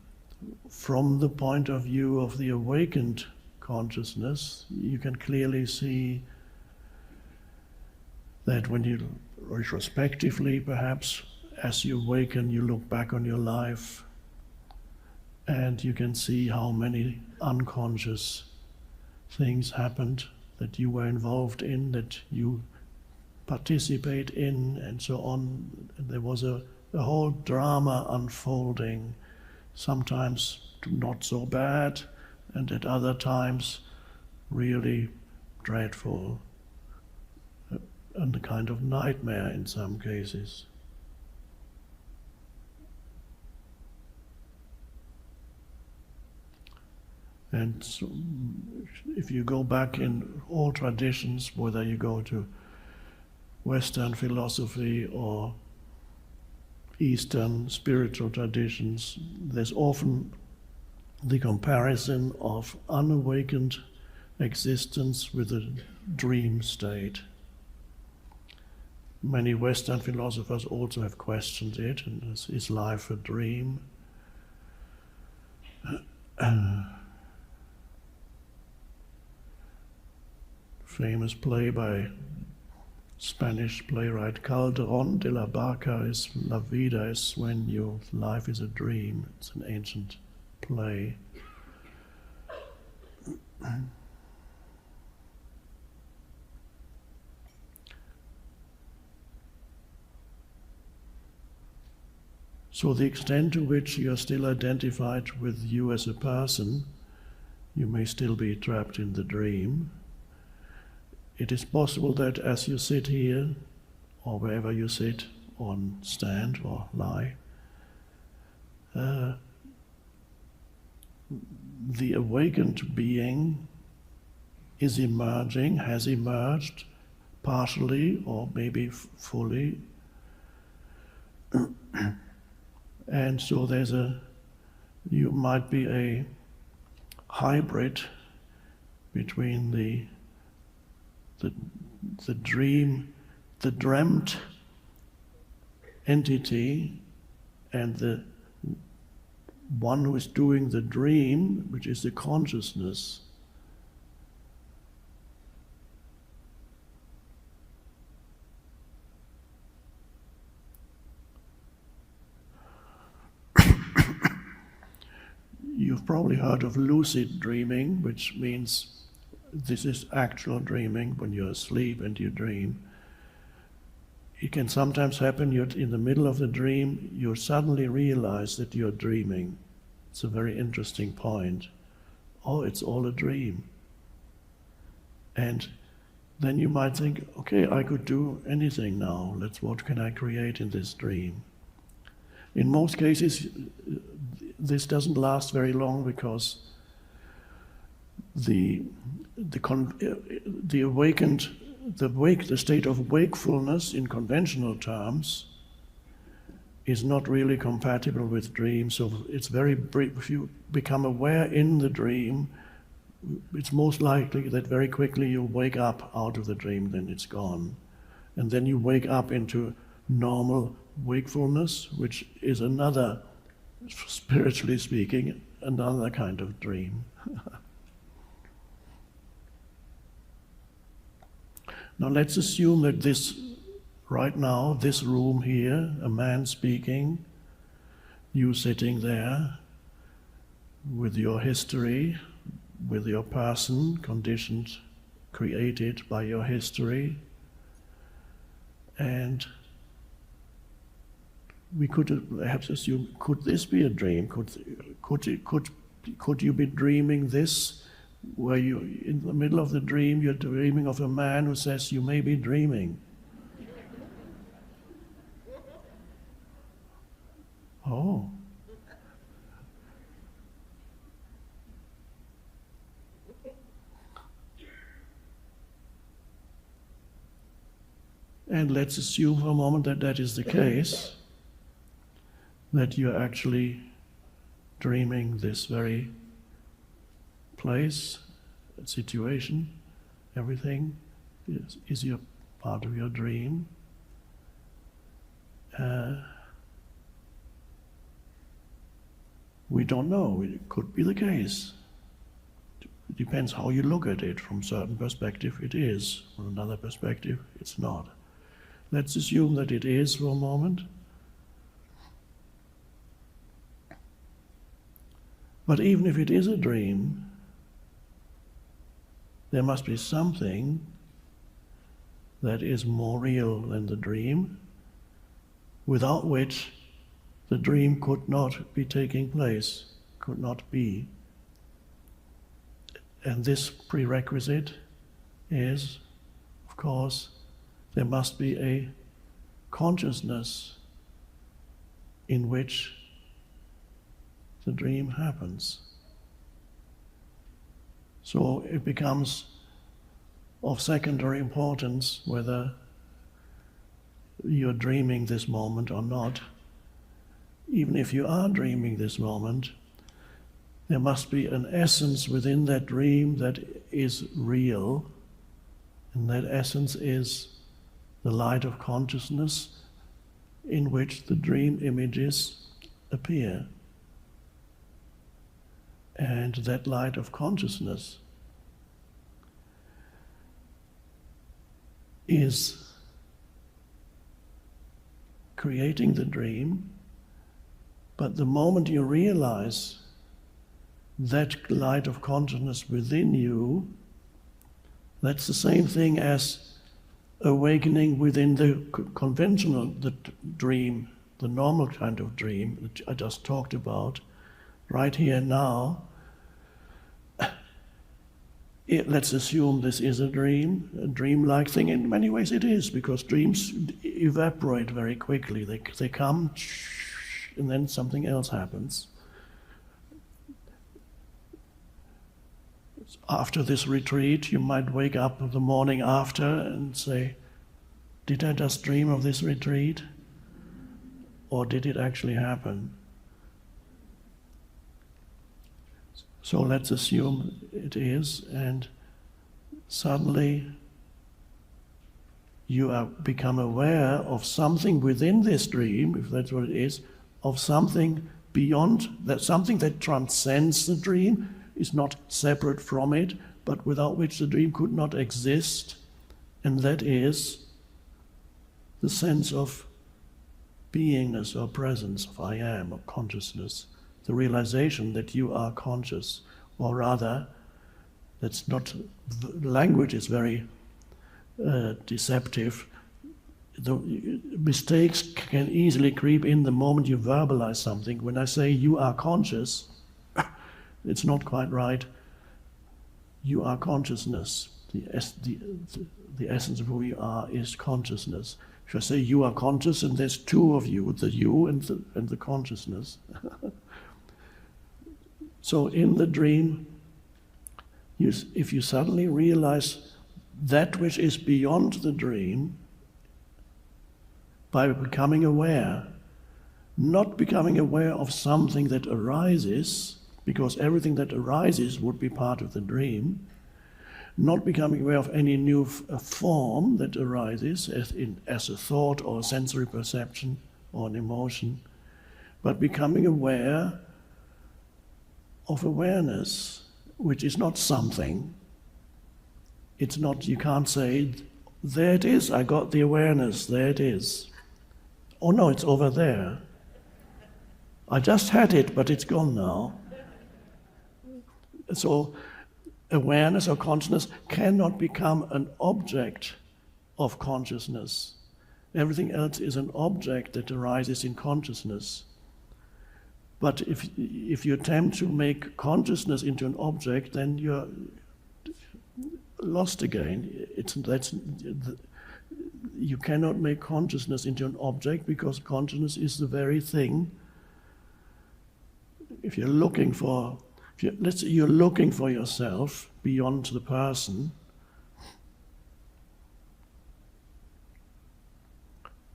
From the point of view of the awakened consciousness, you can clearly see that when you retrospectively, perhaps, as you awaken, you look back on your life and you can see how many unconscious things happened that you were involved in, that you participate in, and so on. There was a whole drama unfolding, sometimes not so bad, and at other times really dreadful, and a kind of nightmare in some cases. And so if you go back in all traditions, whether you go to Western philosophy or Eastern spiritual traditions, there's often the comparison of unawakened existence with a dream state. Many Western philosophers also have questioned it, and is life a dream? Famous play by Spanish playwright Calderón de la Barca is La Vida es Sueño, Life is a Dream. It's an ancient play. So the extent to which you are still identified with you as a person, you may still be trapped in the dream. It is possible that as you sit here, or wherever you sit, or stand or lie, the awakened being is emerging, has emerged, partially or maybe fully. And so you might be a hybrid between the dream, the dreamt entity, and the one who is doing the dream, which is the consciousness. You've probably heard of lucid dreaming, which means this is actual dreaming when you're asleep and you dream. It can sometimes happen you're in the middle of the dream, you suddenly realize that you're dreaming. It's a very interesting point. Oh, it's all a dream. And then you might think, okay, I could do anything now. What can I create in this dream? In most cases, this doesn't last very long because the state of wakefulness in conventional terms is not really compatible with dreams. So it's very brief. If you become aware in the dream, it's most likely that very quickly you wake up out of the dream, then it's gone. And then you wake up into normal wakefulness, which is another, spiritually speaking, another kind of dream. Now let's assume that right now, this room here, a man speaking, you sitting there with your history, with your person, conditioned, created by your history, and we could perhaps assume, could this be a dream? Could you be dreaming this, where you, in the middle of the dream, you're dreaming of a man who says, you may be dreaming. Oh. And let's assume for a moment that that is the case, that you're actually dreaming this very place, situation, everything is your part of your dream. We don't know, it could be the case. It depends how you look at it. From a certain perspective it is, from another perspective it's not. Let's assume that it is for a moment. But even if it is a dream, there must be something that is more real than the dream, without which the dream could not be taking place, could not be. And this prerequisite is, of course, there must be a consciousness in which the dream happens. So it becomes of secondary importance whether you're dreaming this moment or not. Even if you are dreaming this moment, there must be an essence within that dream that is real, and that essence is the light of consciousness in which the dream images appear. And that light of consciousness is creating the dream, but the moment you realize that light of consciousness within you, that's the same thing as awakening within the conventional dream, the normal kind of dream that I just talked about, right here now. Let's assume this is a dream-like thing. In many ways it is, because dreams evaporate very quickly. They come, and then something else happens. After this retreat, you might wake up the morning after and say, did I just dream of this retreat? Or did it actually happen? So let's assume it is, and suddenly you become aware of something within this dream, if that's what it is, of something beyond that, something that transcends the dream, is not separate from it, but without which the dream could not exist, and that is the sense of beingness or presence, of I am, of consciousness, the realization that you are conscious, or rather, that's not, language is very deceptive. The mistakes can easily creep in the moment you verbalize something. When I say you are conscious, it's not quite right. You are consciousness. The essence of who you are is consciousness. If I say you are conscious, and there's two of you, the you and the consciousness. So in the dream, if you suddenly realize that which is beyond the dream, by becoming aware, not becoming aware of something that arises, because everything that arises would be part of the dream, not becoming aware of any new form that arises as a thought or a sensory perception or an emotion, but becoming aware of awareness, which is not something. It's not, you can't say, there it is, I got the awareness, there it is. Oh no, it's over there. I just had it, but it's gone now. So awareness or consciousness cannot become an object of consciousness. Everything else is an object that arises in consciousness. But if you attempt to make consciousness into an object, then you're lost again. You cannot make consciousness into an object, because consciousness is the very thing. If you're looking for, let's say you're looking for yourself beyond the person,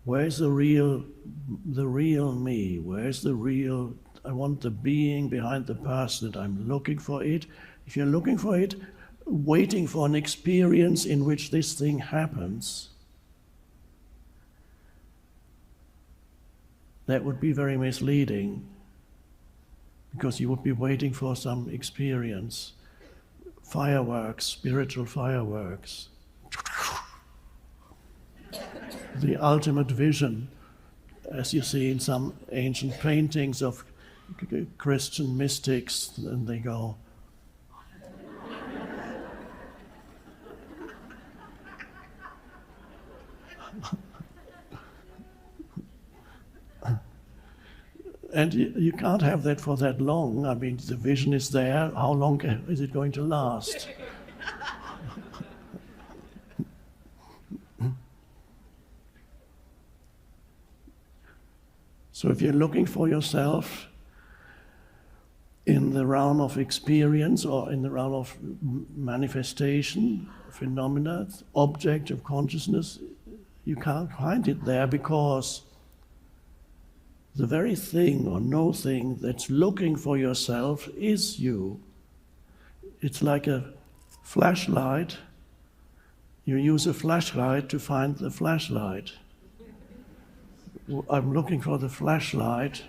where's the real me? Where's the real, I want the being behind the person that I'm looking for it. If you're looking for it, waiting for an experience in which this thing happens, that would be very misleading, because you would be waiting for some experience, fireworks, spiritual fireworks, the ultimate vision, as you see in some ancient paintings of Christian mystics, and they go, and you can't have that for that long. I mean, the vision is there. How long is it going to last? So if you're looking for yourself in the realm of experience or in the realm of manifestation, phenomena, object of consciousness, you can't find it there, because the very thing or no thing that's looking for yourself is you. It's like a flashlight. You use a flashlight to find the flashlight. I'm looking for the flashlight.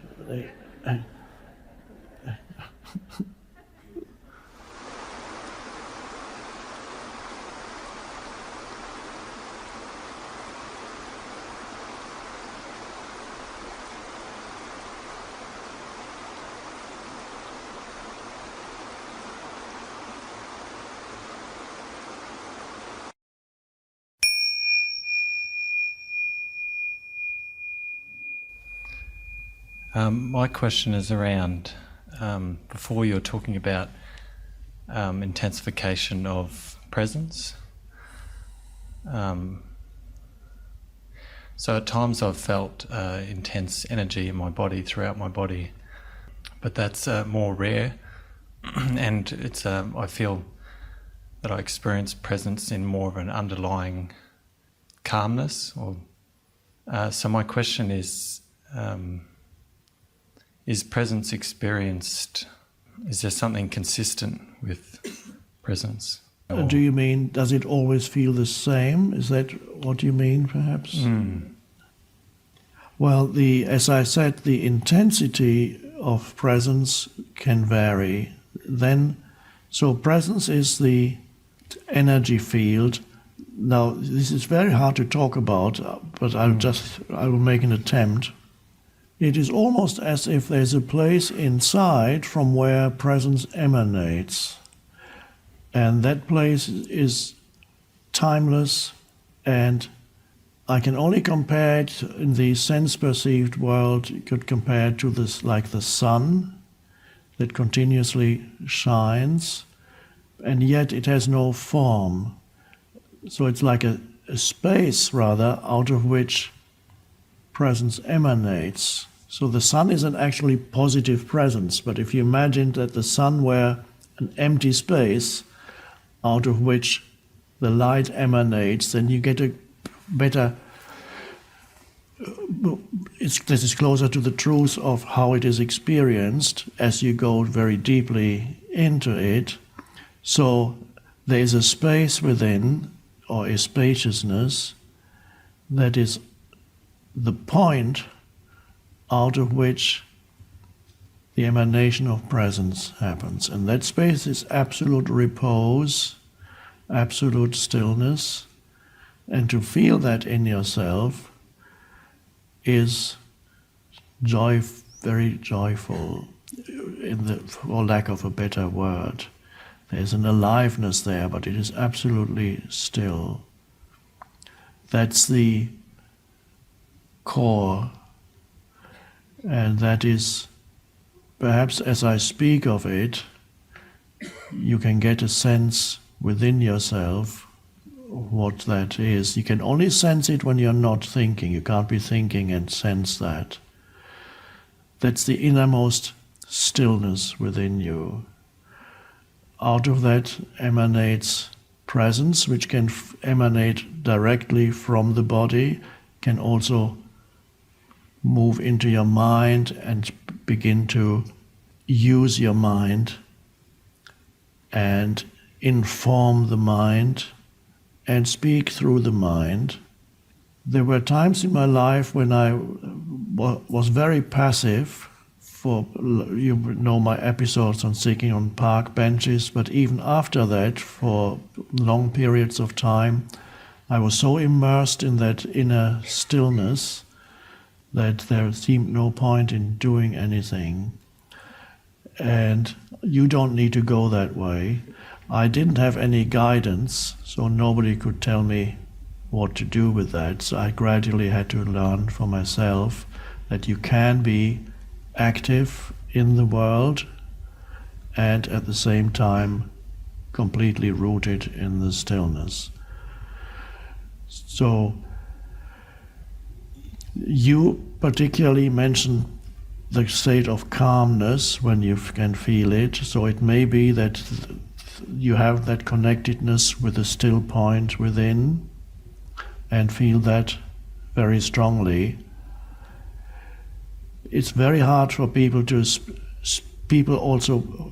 My question is around, before you were talking about intensification of presence. So at times I've felt intense energy in my body, throughout my body, but that's more rare, and it's I feel that I experience presence in more of an underlying calmness. So my question is presence experienced is there something consistent with presence? Do you mean, does it always feel the same? Is that what you mean, perhaps? Well, as I said, the intensity of presence can vary. So presence is the energy field. Now, this is very hard to talk about, but I will make an attempt. It is almost as if there's a place inside from where presence emanates. And that place is timeless, and I can only compare it in the sense-perceived world. You could compare it to this, like the sun that continuously shines, and yet it has no form. So it's like a space, rather, out of which presence emanates. So the sun isn't actually positive presence, but if you imagine that the sun were an empty space out of which the light emanates, then you get a better, this is closer to the truth of how it is experienced as you go very deeply into it. So there is a space within, or a spaciousness, that is the point out of which the emanation of presence happens. And that space is absolute repose, absolute stillness, and to feel that in yourself is very joyful, for lack of a better word. There's an aliveness there, but it is absolutely still. That's the core, and that is, perhaps as I speak of it, you can get a sense within yourself what that is. You can only sense it when you're not thinking. You can't be thinking and sense that. That's the innermost stillness within you. Out of that emanates presence, which can emanate directly from the body, can also move into your mind and begin to use your mind and inform the mind and speak through the mind. There were times in my life when I was very passive. You know my episodes on sitting on park benches, but even after that, for long periods of time, I was so immersed in that inner stillness that there seemed no point in doing anything. And you don't need to go that way. I didn't have any guidance, so nobody could tell me what to do with that. So I gradually had to learn for myself that you can be active in the world and at the same time completely rooted in the stillness. So you particularly mentioned the state of calmness when you can feel it. So it may be that you have that connectedness with a still point within and feel that very strongly. It's very hard for people to, people also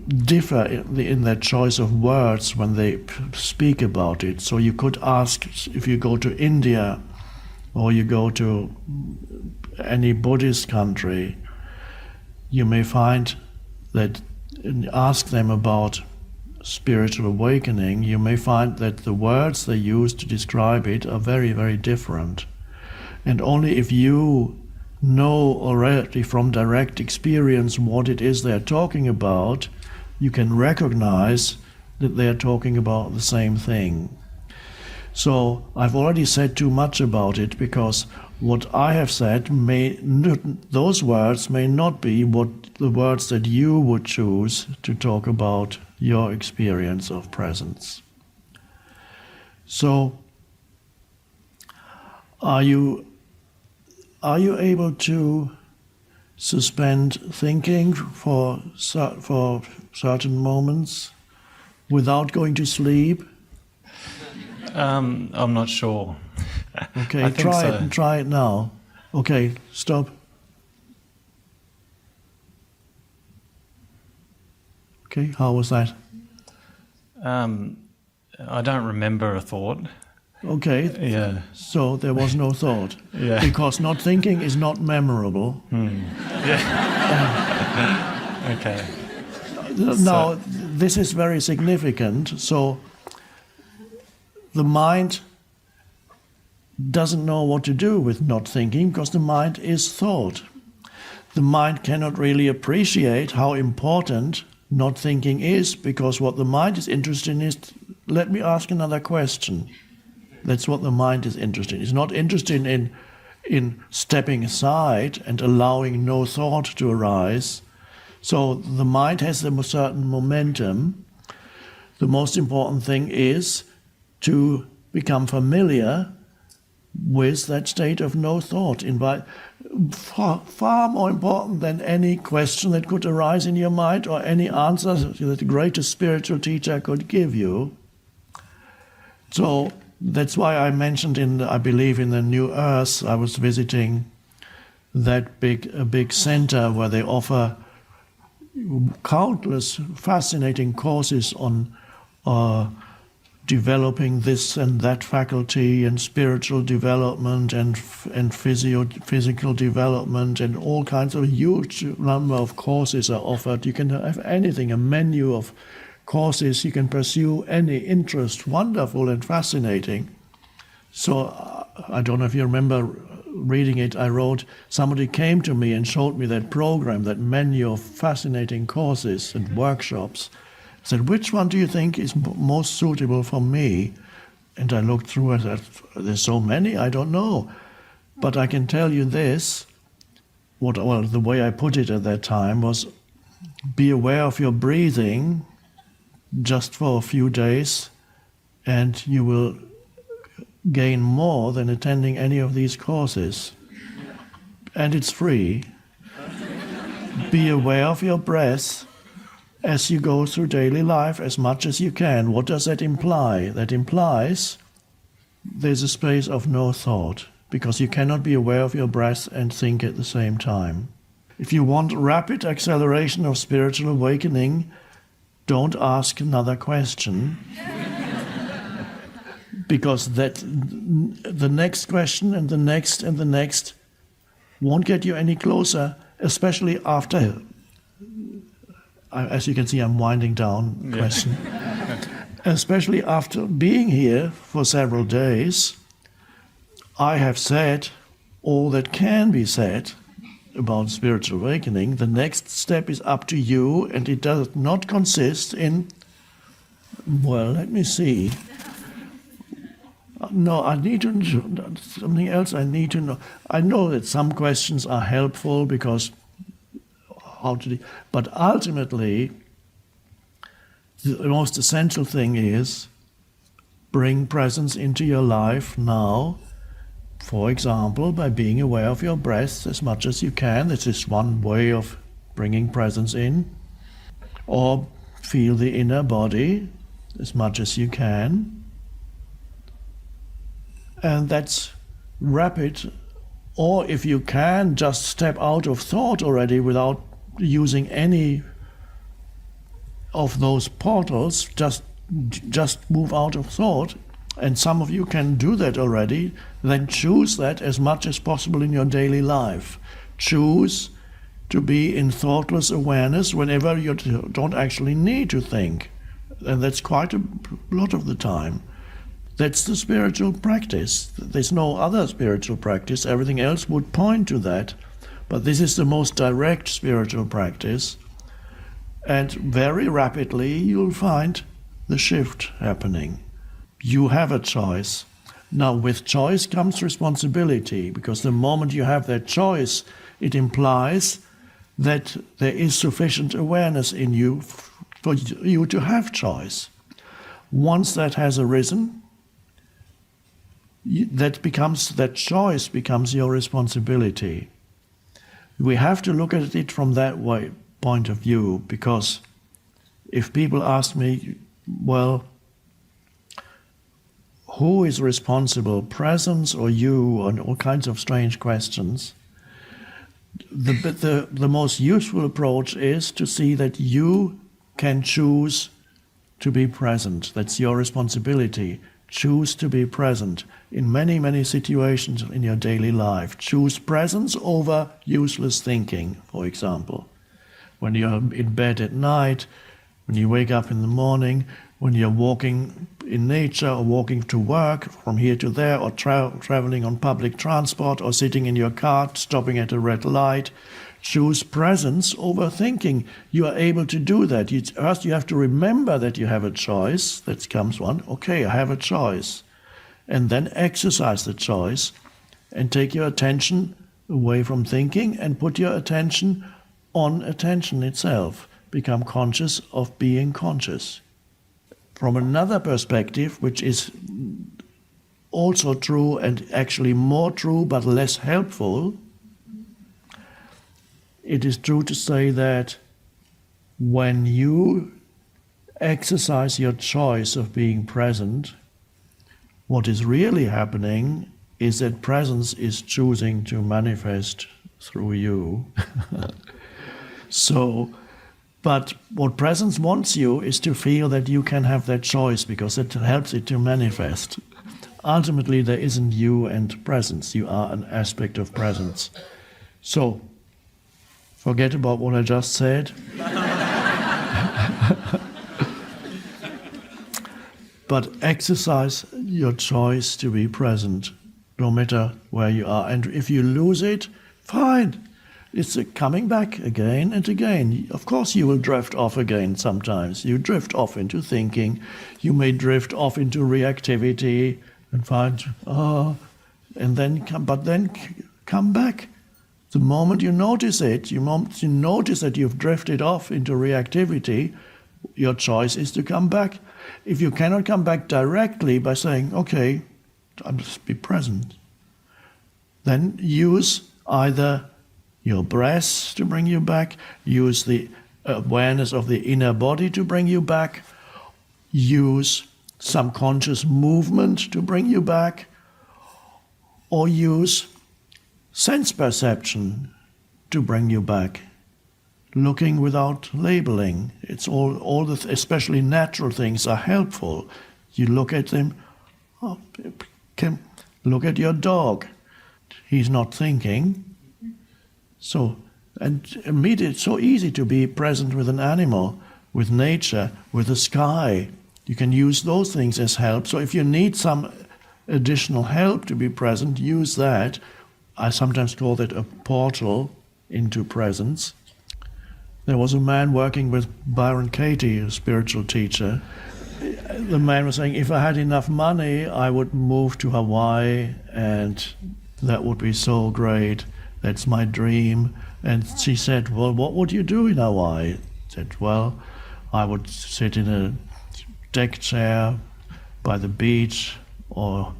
differ in their choice of words when they speak about it. So you could ask, if you go to India or you go to any Buddhist country, you may find that, ask them about spiritual awakening, you may find that the words they use to describe it are very, very different. And only if you know already from direct experience what it is they're talking about, you can recognize that they're talking about the same thing. So I've already said too much about it, because what I have said those words may not be what the words that you would choose to talk about your experience of presence. So are you able to suspend thinking for certain moments without going to sleep? I'm not sure. Okay, I think so. Try it now. Okay, stop. Okay, how was that? I don't remember a thought. Okay, Yeah. so there was no thought. Yeah. Because not thinking is not memorable. Okay. Now, this is very significant. So the mind doesn't know what to do with not thinking because the mind is thought. The mind cannot really appreciate how important not thinking is because what the mind is interested in is, let me ask another question. That's what the mind is interested in. It's not interested in stepping aside and allowing no thought to arise. So the mind has a certain momentum. The most important thing is to become familiar with that state of no thought. Far more important than any question that could arise in your mind or any answer that the greatest spiritual teacher could give you. So that's why I mentioned I believe in the New Earth, I was visiting that big center where they offer countless fascinating courses on developing this and that faculty and spiritual development and physical development, and all kinds of huge number of courses are offered. You can have anything, a menu of courses, you can pursue any interest, wonderful and fascinating. So I don't know if you remember reading it, I wrote, somebody came to me and showed me that program, that menu of fascinating courses and workshops. I said, which one do you think is most suitable for me? And I looked through and said, there's so many, I don't know. But I can tell you this, the way I put it at that time was, be aware of your breathing just for a few days, and you will gain more than attending any of these courses. And it's free. Be aware of your breath as you go through daily life as much as you can. What does that imply? That implies there's a space of no thought, because you cannot be aware of your breath and think at the same time. If you want rapid acceleration of spiritual awakening, don't ask another question, because the next question and the next and the next won't get you any closer, especially after, as you can see, I'm winding down question. Especially after being here for several days, I have said all that can be said about spiritual awakening. The next step is up to you, and it does not consist in, let me see. No, I need to something else I need to know. I know that some questions are helpful because but ultimately the most essential thing is bring presence into your life now. For example, by being aware of your breath as much as you can. This is one way of bringing presence in. Or feel the inner body as much as you can. And that's rapid. Or if you can, just step out of thought already without using any of those portals, just move out of thought. And some of you can do that already. Then choose that as much as possible in your daily life. Choose to be in thoughtless awareness whenever you don't actually need to think. And that's quite a lot of the time. That's the spiritual practice. There's no other spiritual practice. Everything else would point to that. But this is the most direct spiritual practice. And very rapidly you'll find the shift happening. You have a choice. Now, with choice comes responsibility, because the moment you have that choice, it implies that there is sufficient awareness in you for you to have choice. Once that has arisen, that choice becomes your responsibility. We have to look at it from that point of view, because if people ask me, who is responsible, presence or you, and all kinds of strange questions, the most useful approach is to see that you can choose to be present. That's your responsibility. Choose to be present in many, many situations in your daily life. Choose presence over useless thinking, for example. When you're in bed at night, when you wake up in the morning, when you're walking in nature or walking to work from here to there, or traveling on public transport, or sitting in your car, stopping at a red light, choose presence over thinking. You are able to do that. First, you have to remember that you have a choice. That comes one. Okay, I have a choice. And then exercise the choice and take your attention away from thinking and put your attention on attention itself. Become conscious of being conscious. From another perspective, which is also true and actually more true but less helpful, it is true to say that when you exercise your choice of being present, what is really happening is that presence is choosing to manifest through you. But what presence wants you is to feel that you can have that choice, because it helps it to manifest. Ultimately, there isn't you and presence. You are an aspect of presence. So, forget about what I just said. But exercise your choice to be present, no matter where you are. And if you lose it, fine. It's coming back again and again. Of course you will drift off again sometimes. You drift off into thinking. You may drift off into reactivity and find, and then come back. The moment you notice it, you notice that you've drifted off into reactivity, your choice is to come back. If you cannot come back directly by saying, okay, I'll just be present, then use either your breath to bring you back, use the awareness of the inner body to bring you back, use some conscious movement to bring you back, or use sense perception to bring you back. Looking without labeling. It's all the especially natural things are helpful. You look at them, look at your dog. He's not thinking. So, and immediately, it's so easy to be present with an animal, with nature, with the sky. You can use those things as help. So if you need some additional help to be present, use that. I sometimes call that a portal into presence. There was a man working with Byron Katie, a spiritual teacher. The man was saying, if I had enough money, I would move to Hawaii, and that would be so great. That's my dream. And she said, well, what would you do in Hawaii? I said, well, I would sit in a deck chair by the beach or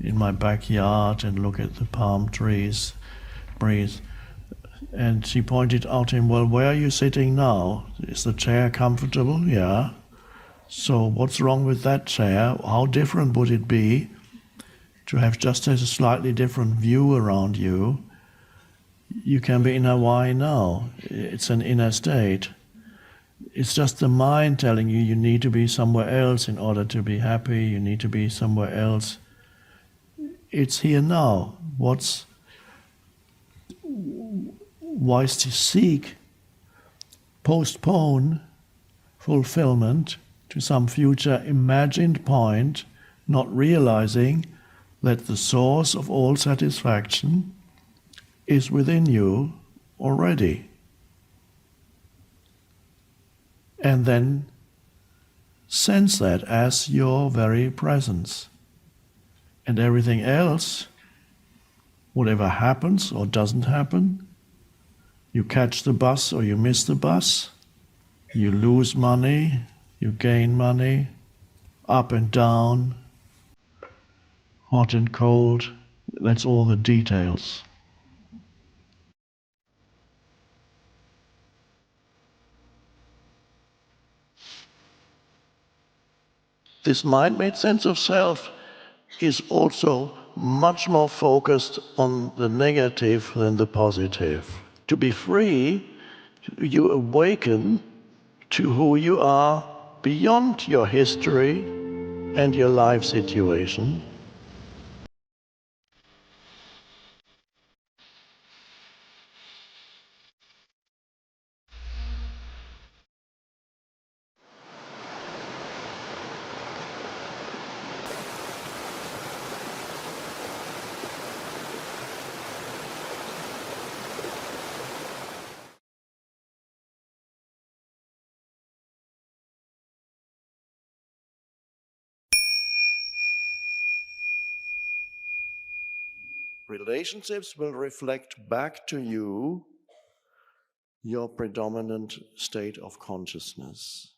in my backyard and look at the palm trees, breathe. And she pointed out to him, well, where are you sitting now? Is the chair comfortable? Yeah. So what's wrong with that chair? How different would it be to have just a slightly different view around you? You can be in Hawaii now. It's an inner state. It's just the mind telling you you need to be somewhere else in order to be happy. You need to be somewhere else. It's here now. Why seek, postpone fulfillment to some future imagined point, not realizing that the source of all satisfaction is within you already. And then sense that as your very presence. And everything else, whatever happens or doesn't happen, you catch the bus or you miss the bus, you lose money, you gain money, up and down, hot and cold, that's all the details. This mind-made sense of self is also much more focused on the negative than the positive. To be free, you awaken to who you are beyond your history and your life situation. Relationships will reflect back to you your predominant state of consciousness.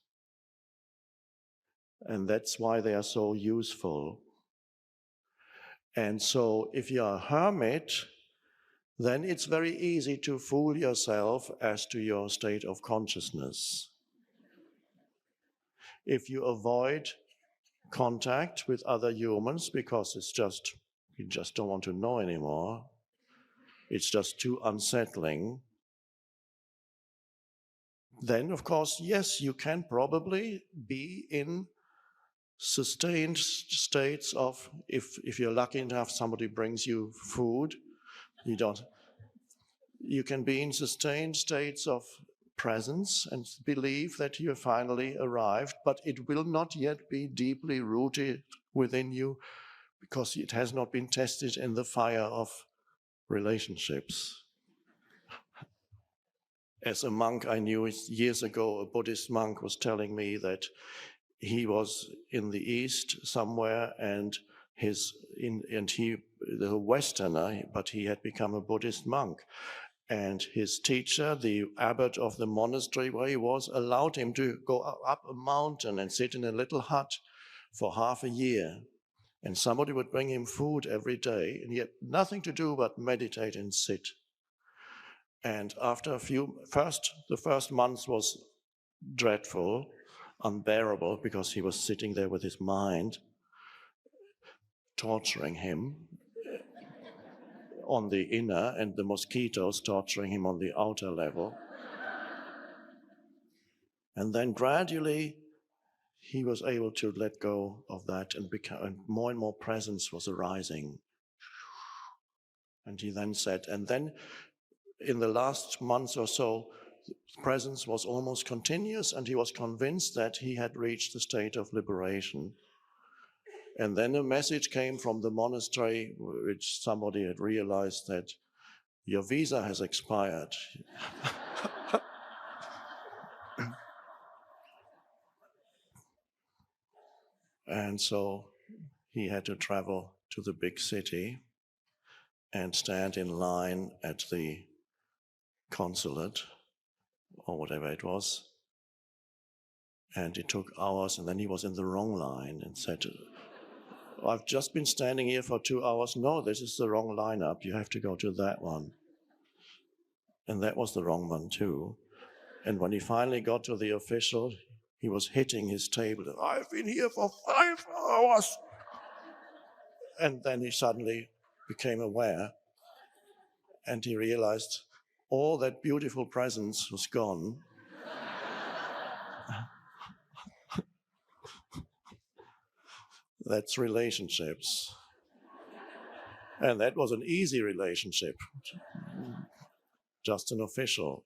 And that's why they are so useful. And so if you're a hermit, then it's very easy to fool yourself as to your state of consciousness. If you avoid contact with other humans because you just don't want to know anymore, it's just too unsettling, then of course, yes, you can probably be in sustained states of, if you're lucky enough, somebody brings you food, you can be in sustained states of presence and believe that you have finally arrived, but it will not yet be deeply rooted within you because it has not been tested in the fire of relationships. As a monk I knew years ago, a Buddhist monk was telling me that he was in the East somewhere and he was a Westerner, but he had become a Buddhist monk. And his teacher, the abbot of the monastery where he was, allowed him to go up a mountain and sit in a little hut for half a year. And somebody would bring him food every day, and he had nothing to do but meditate and sit. And after the first month was dreadful, unbearable, because he was sitting there with his mind torturing him on the inner and the mosquitoes torturing him on the outer level. And then gradually he was able to let go of that and more and more presence was arising. And he then said, and then in the last month or so, presence was almost continuous, and he was convinced that he had reached the state of liberation. And then a message came from the monastery, which somebody had realized that your visa has expired. And so he had to travel to the big city and stand in line at the consulate or whatever it was. And it took hours, and then he was in the wrong line and said, I've just been standing here for 2 hours. No, this is the wrong lineup. You have to go to that one. And that was the wrong one too. And when he finally got to the official, he was hitting his table. I've been here for 5 hours. And then he suddenly became aware, and he realized all that beautiful presence was gone. That's relationships. And that was an easy relationship, just an official.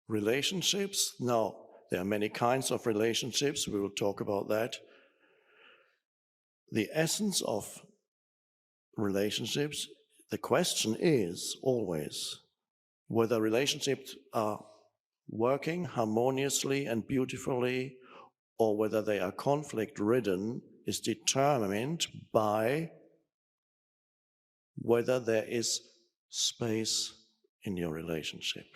Relationships? No, there are many kinds of relationships. We will talk about that. The essence of relationships, the question is always whether relationships are working harmoniously and beautifully or whether they are conflict-ridden is determined by whether there is space in your relationship.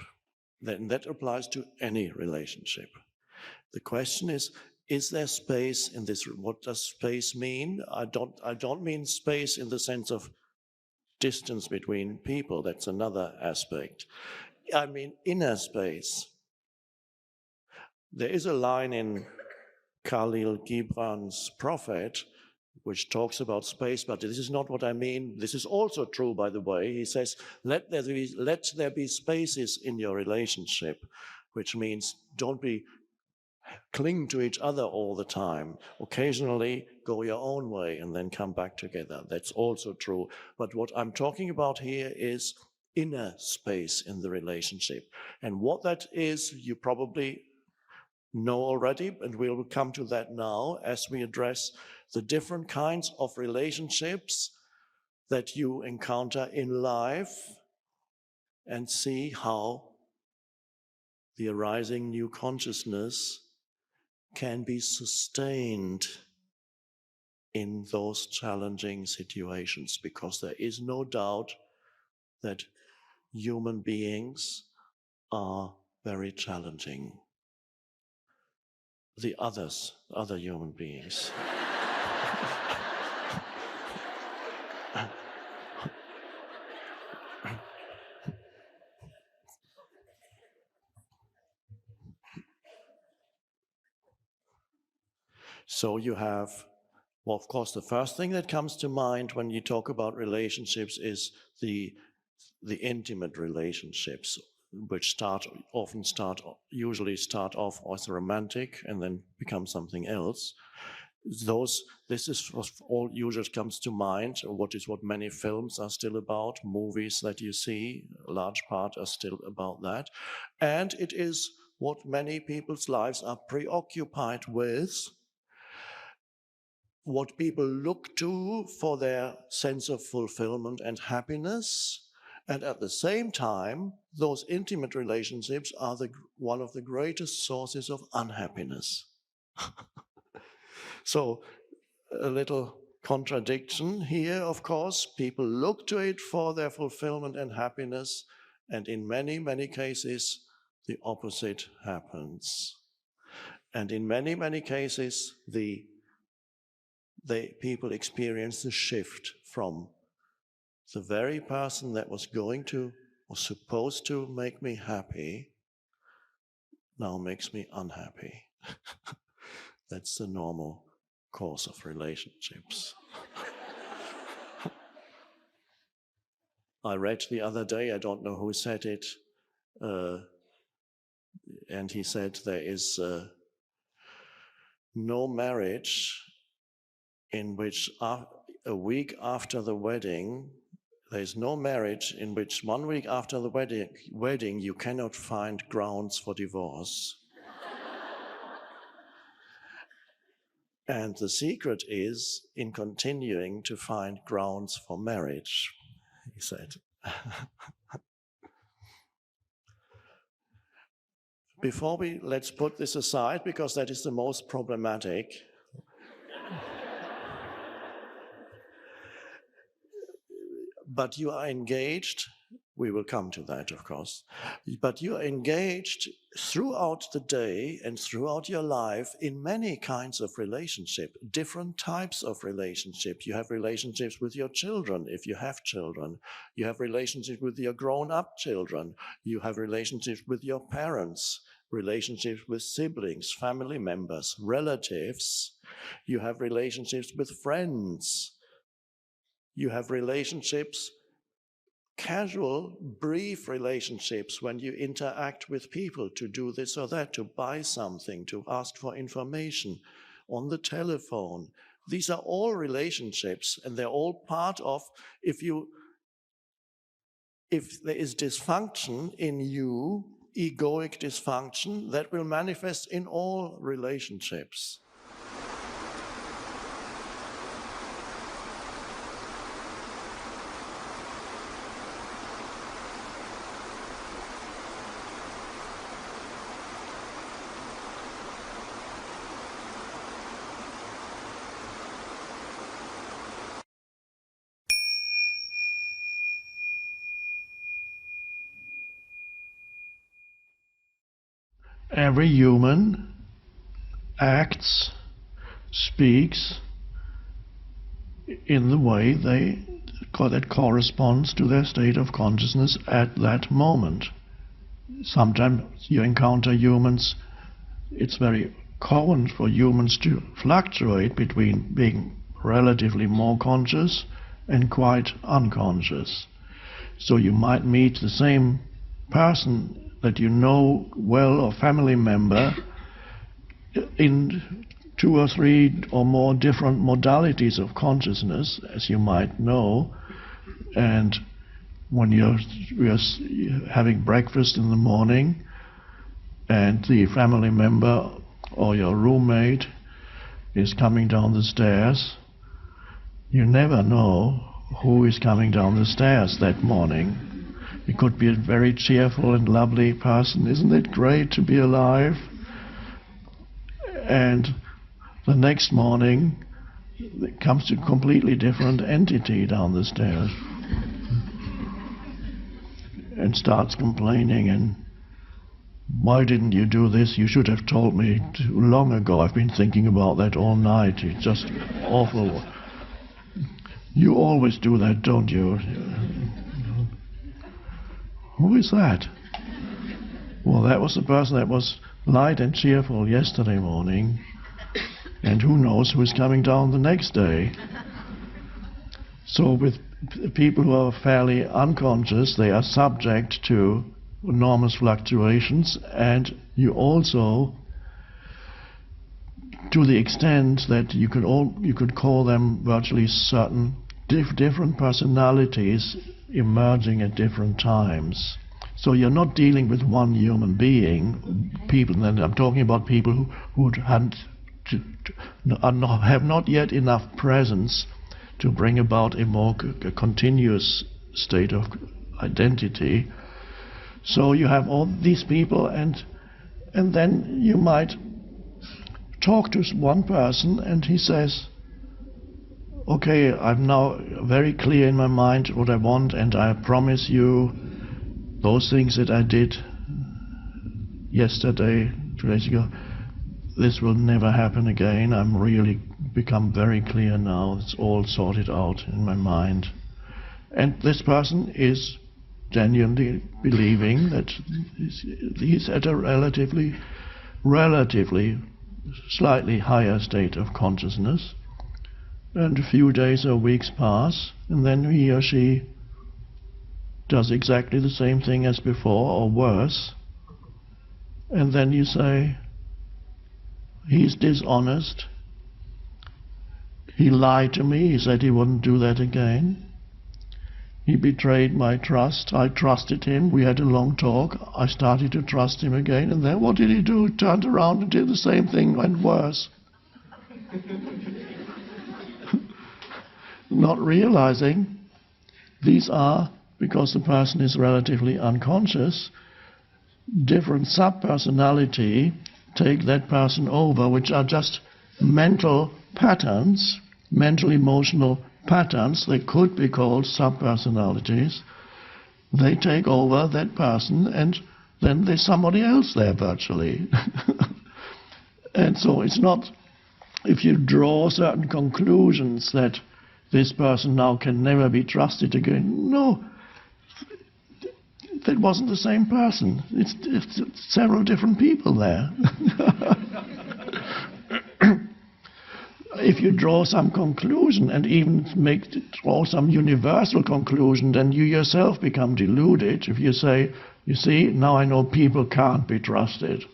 That applies to any relationship. The question is there space in this? What does space mean? I don't mean space in the sense of distance between people. That's another aspect. I mean inner space. There is a line in Khalil Gibran's Prophet which talks about space, but this is not what I mean. This is also true, by the way. He says, let there be spaces in your relationship, which means don't cling to each other all the time. Occasionally go your own way and then come back together. That's also true. But what I'm talking about here is inner space in the relationship. And what that is, you probably know already, and we'll come to that now as we address the different kinds of relationships that you encounter in life and see how the arising new consciousness can be sustained in those challenging situations, because there is no doubt that human beings are very challenging. The other human beings. So you have, well, of course, the first thing that comes to mind when you talk about relationships is the intimate relationships, which usually start off as romantic and then become something else. This is what all usually comes to mind. What many films are still about, movies that you see, a large part are still about that. And it is what many people's lives are preoccupied with, what people look to for their sense of fulfillment and happiness. And at the same time, those intimate relationships are one of the greatest sources of unhappiness. So a little contradiction here, of course. People look to it for their fulfillment and happiness, and in many, many cases, the opposite happens. And in many, many cases, people experience the shift from the very person that was supposed to make me happy, now makes me unhappy. That's the normal course of relationships. I read the other day, I don't know who said it, and he said there is no marriage in which a week after the wedding, there's no marriage in which 1 week after the wedding you cannot find grounds for divorce. And the secret is in continuing to find grounds for marriage, he said. Let's put this aside, because that is the most problematic. But you are engaged, we will come to that, of course, but you are engaged throughout the day and throughout your life in many kinds of relationship, different types of relationship. You have relationships with your children, if you have children. You have relationships with your grown-up children. You have relationships with your parents, relationships with siblings, family members, relatives. You have relationships with friends. You have relationships, casual, brief relationships when you interact with people to do this or that, to buy something, to ask for information on the telephone. These are all relationships, and they're all part of, if there is dysfunction in you, egoic dysfunction, that will manifest in all relationships. Every human acts, speaks in the way that corresponds to their state of consciousness at that moment. Sometimes you encounter humans, it's very common for humans to fluctuate between being relatively more conscious and quite unconscious. So you might meet the same person that you know well or family member in 2 or 3 or more different modalities of consciousness, as you might know. And when you're having breakfast in the morning and the family member or your roommate is coming down the stairs, you never know who is coming down the stairs that morning. It could be a very cheerful and lovely person. Isn't it great to be alive? And the next morning it comes to a completely different entity down the stairs and starts complaining, and why didn't you do this? You should have told me too long ago. I've been thinking about that all night. It's just awful. You always do that, don't you? Who is that? Well, that was the person that was light and cheerful yesterday morning, and who knows who is coming down the next day. So with people who are fairly unconscious, they are subject to enormous fluctuations, and you also, to the extent that you could call them virtually certain different personalities emerging at different times. So you're not dealing with one human being. People, and I'm talking about people who have not yet enough presence to bring about a more continuous state of identity. So you have all these people, and then you might talk to one person and he says, okay, I'm now very clear in my mind what I want, and I promise you those things that I did yesterday, 2 days ago, this will never happen again. I'm really become very clear now. It's all sorted out in my mind. And this person is genuinely believing that he's at a relatively slightly higher state of consciousness. And a few days or weeks pass, and then he or she does exactly the same thing as before, or worse. And then you say, he's dishonest. He lied to me. He said he wouldn't do that again. He betrayed my trust. I trusted him. We had a long talk. I started to trust him again. And then what did he do? He turned around and did the same thing and worse. Not realizing these are, because the person is relatively unconscious, different sub-personality take that person over, which are just mental patterns, mental emotional patterns. They could be called sub-personalities. They take over that person, and then there's somebody else there virtually. And so it's not, if you draw certain conclusions that this person now can never be trusted again. No, that wasn't the same person. It's several different people there. If you draw some conclusion and even draw some universal conclusion, then you yourself become deluded. If you say, you see, now I know people can't be trusted.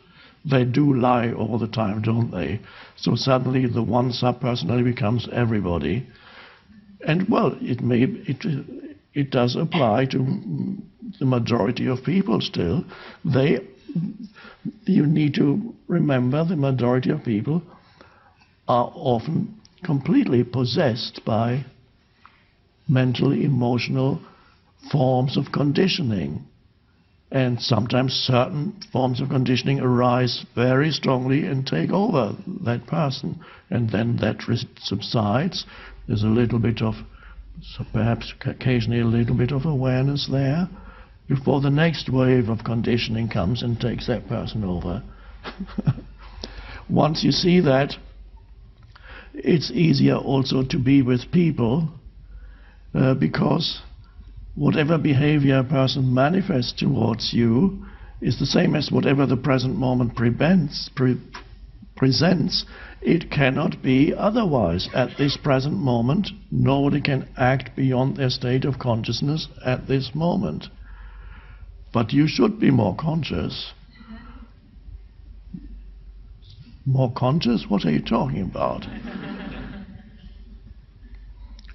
They do lie all the time, don't they? So suddenly the one sub-personality becomes everybody. And well, it does apply to the majority of people still. You need to remember the majority of people are often completely possessed by mental, emotional forms of conditioning. And sometimes certain forms of conditioning arise very strongly and take over that person. And then that subsides. There's a little bit of, perhaps occasionally a little bit of awareness there before the next wave of conditioning comes and takes that person over. Once you see that, it's easier also to be with people because whatever behavior a person manifests towards you is the same as whatever the present moment presents. It cannot be otherwise. At this present moment, nobody can act beyond their state of consciousness at this moment. But you should be more conscious. More conscious? What are you talking about?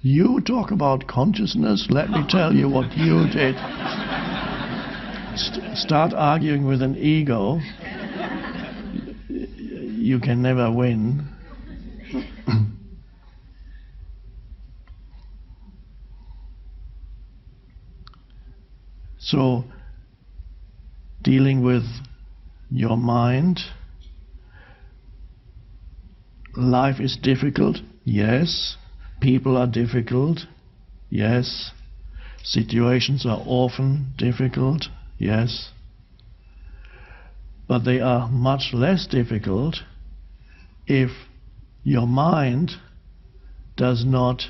You talk about consciousness, let me tell you what you did. Start arguing with an ego. You can never win. So, dealing with your mind, life is difficult, yes. People are difficult, yes. Situations are often difficult, yes. But they are much less difficult if your mind does not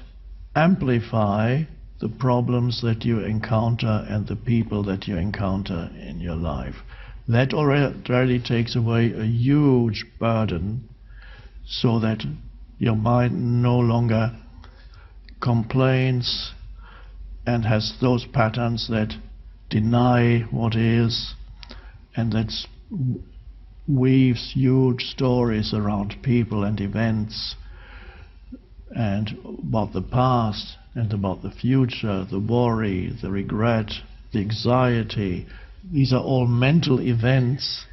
amplify the problems that you encounter and the people that you encounter in your life. That already takes away a huge burden, so that your mind no longer complains and has those patterns that deny what is, and that weaves huge stories around people and events and about the past and about the future, the worry, the regret, the anxiety. These are all mental events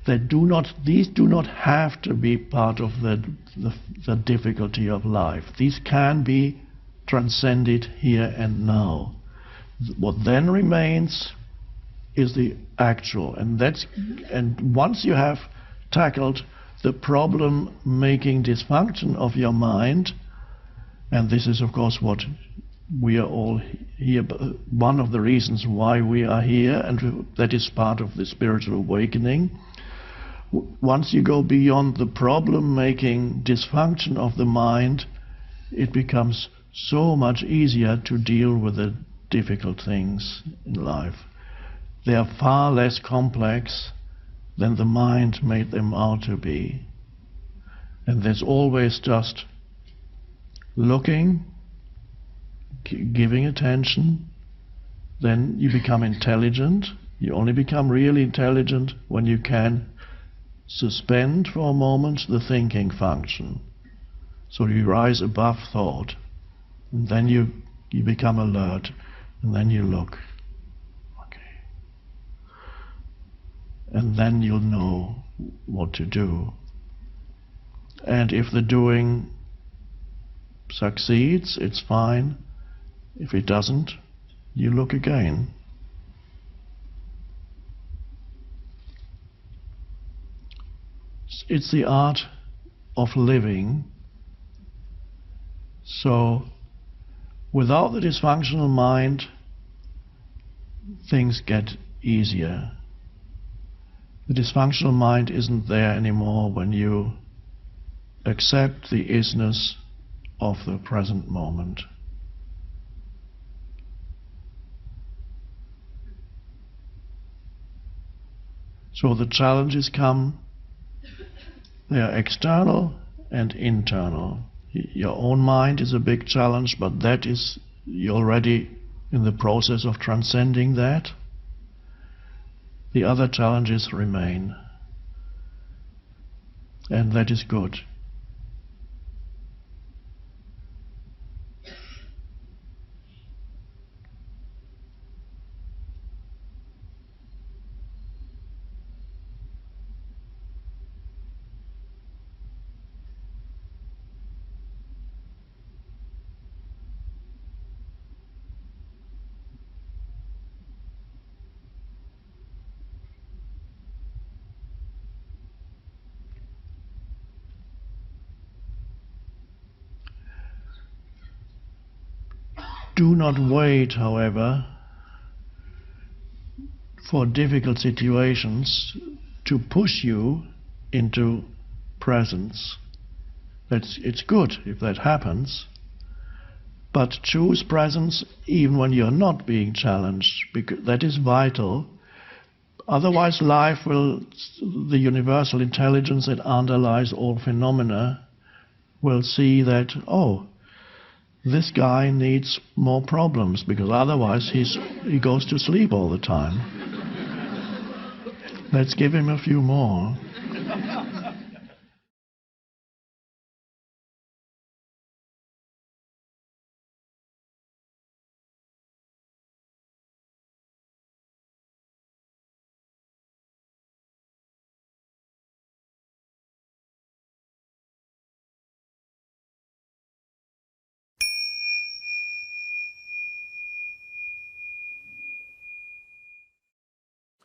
that do not have to be part of the difficulty of life. These can be transcended here and now. What then remains is the actual, and once you have tackled the problem-making dysfunction of your mind, and this is of course what we are all here, one of the reasons why we are here, and that is part of the spiritual awakening. Once you go beyond the problem-making dysfunction of the mind, it becomes so much easier to deal with the difficult things in life. They are far less complex than the mind made them out to be. And there's always just looking, giving attention, then you become intelligent. You only become really intelligent when you can suspend for a moment the thinking function. So you rise above thought, and then you become alert, and then you look. Okay. And then you'll know what to do. And if the doing succeeds, it's fine. If it doesn't, you look again. It's the art of living. So, without the dysfunctional mind, things get easier. The dysfunctional mind isn't there anymore when you accept the isness of the present moment. So the challenges come. They are external and internal. Your own mind is a big challenge, but that is, you're already in the process of transcending that. The other challenges remain, and that is good. Do not wait, however, for difficult situations to push you into presence. It's good if that happens, but choose presence even when you're not being challenged, because that is vital. Otherwise, life will, the universal intelligence that underlies all phenomena, will see that, oh, this guy needs more problems because otherwise he goes to sleep all the time. Let's give him a few more.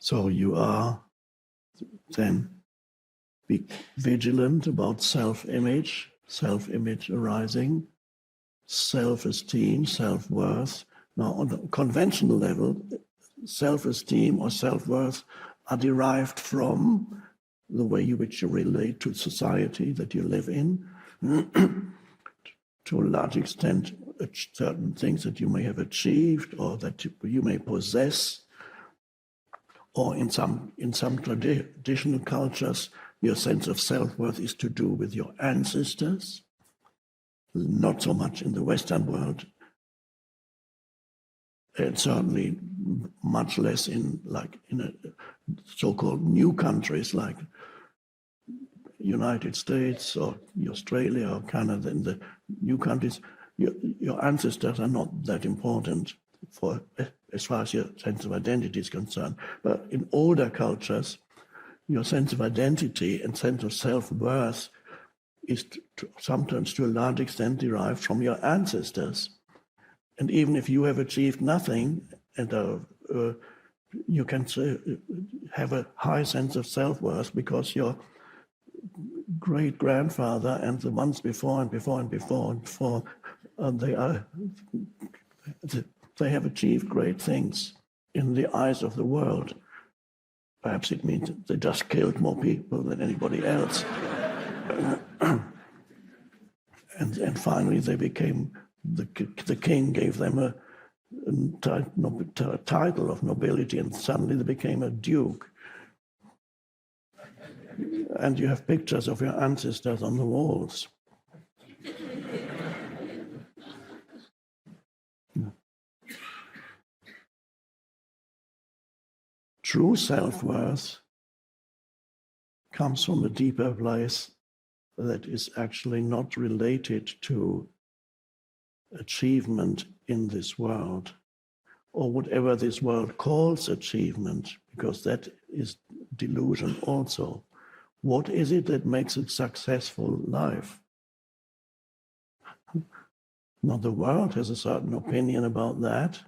So you are then be vigilant about self-image arising, self-esteem, self-worth. Now, on the conventional level, self-esteem or self-worth are derived from the way in which you relate to society that you live in, to a large extent, certain things that you may have achieved or that you may possess, or in some traditional cultures, your sense of self-worth is to do with your ancestors. Not so much in the Western world, and certainly much less in so-called new countries like United States or Australia or Canada. In the new countries, your ancestors are not that important for as far as your sense of identity is concerned. But in older cultures, your sense of identity and sense of self-worth is sometimes to a large extent derived from your ancestors. And even if you have achieved nothing, and you can have a high sense of self-worth because your great-grandfather and the ones before and before and before and before, they have achieved great things in the eyes of the world. Perhaps it means they just killed more people than anybody else. And finally they became, the king gave them a title of nobility, and suddenly they became a duke. And you have pictures of your ancestors on the walls. True self-worth comes from a deeper place that is actually not related to achievement in this world, or whatever this world calls achievement, because that is delusion also. What is it that makes a successful life? Now, the world has a certain opinion about that.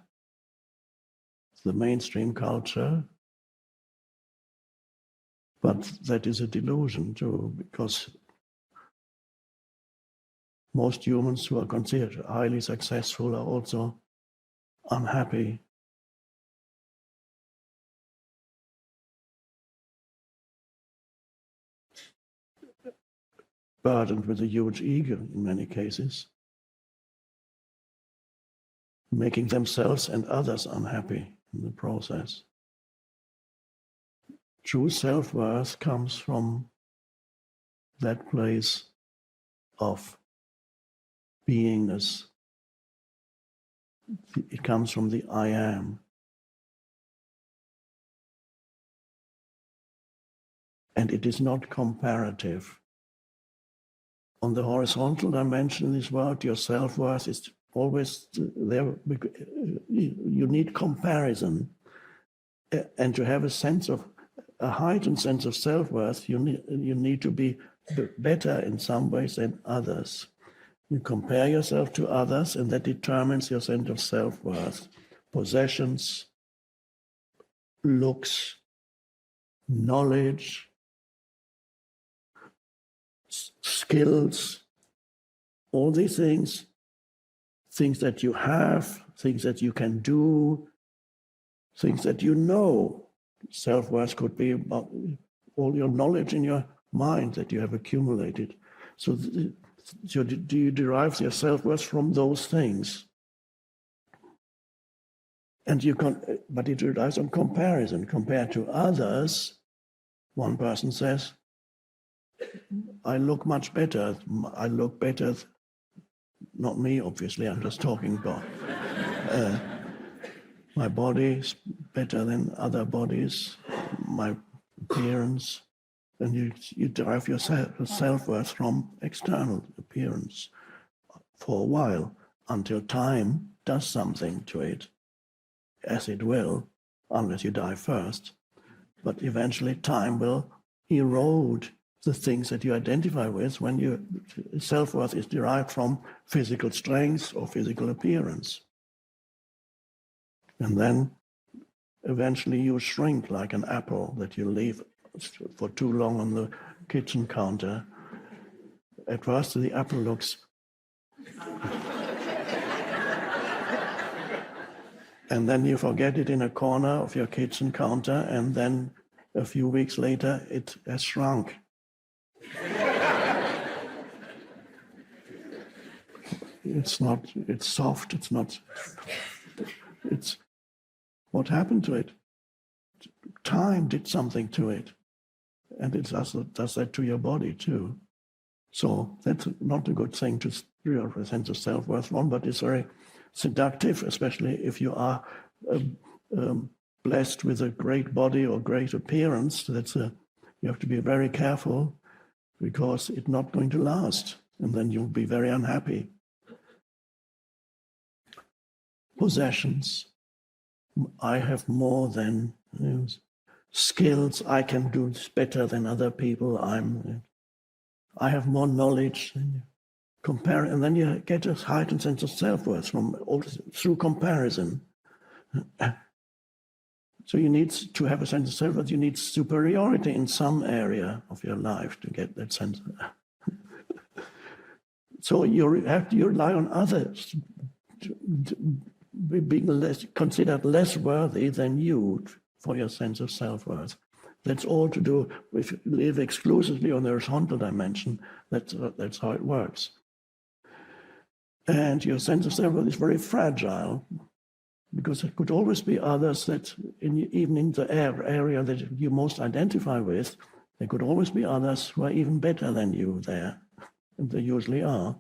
It's the mainstream culture. But that is a delusion too, because most humans who are considered highly successful are also unhappy. Burdened with a huge ego in many cases, making themselves and others unhappy in the process. True self-worth comes from that place of beingness. It comes from the I am. And it is not comparative. On the horizontal dimension in this world, your self-worth is always there. You need comparison. And to have a heightened sense of self-worth, you need to be better in some ways than others. You compare yourself to others, and that determines your sense of self-worth. Possessions, looks, knowledge, skills, all these things that you have, things that you can do, things that you know. Self-worth could be about all your knowledge in your mind that you have accumulated. So do you derive your self-worth from those things? And but it relies on comparison. Compared to others, one person says, I look much better. I look better, not me, obviously, I'm just talking about. My body's better than other bodies, my appearance. And you derive your self-worth from external appearance for a while, until time does something to it, as it will, unless you die first. But eventually time will erode the things that you identify with when your self-worth is derived from physical strength or physical appearance. And then eventually you shrink like an apple that you leave for too long on the kitchen counter. At first the apple looks... and then you forget it in a corner of your kitchen counter, and then a few weeks later it has shrunk. It's soft, it's what happened to it? Time did something to it. And it does that to your body too. So that's not a good thing to steer a sense of self-worth from, but it's very seductive, especially if you are blessed with a great body or great appearance. You have to be very careful, because it's not going to last, and then you'll be very unhappy. Possessions. I have more than skills. I can do this better than other people. I have more knowledge. And then you get a heightened sense of self-worth through comparison. So you need to have a sense of self-worth. You need superiority in some area of your life to get that sense. So you have to rely on others being considered less worthy than you for your sense of self-worth. That's all to do if you live exclusively on the horizontal dimension. That's how it works. And your sense of self-worth is very fragile, because there could always be others that, even in the area that you most identify with, there could always be others who are even better than you there. And they usually are.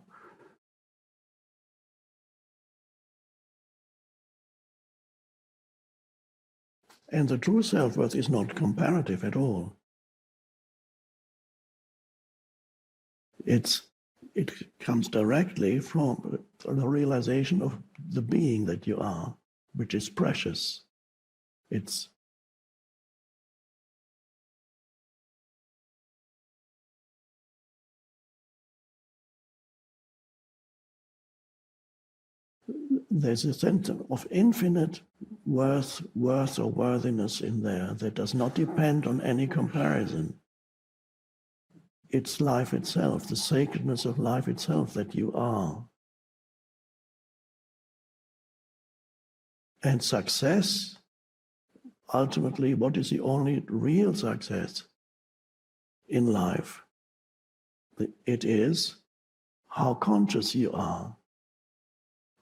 And the true self-worth is not comparative at all. It comes directly from the realization of the being that you are, which is precious. There's a sense of infinite worth or worthiness in there that does not depend on any comparison. It's life itself, the sacredness of life itself that you are. And success, ultimately, what is the only real success in life? It is how conscious you are,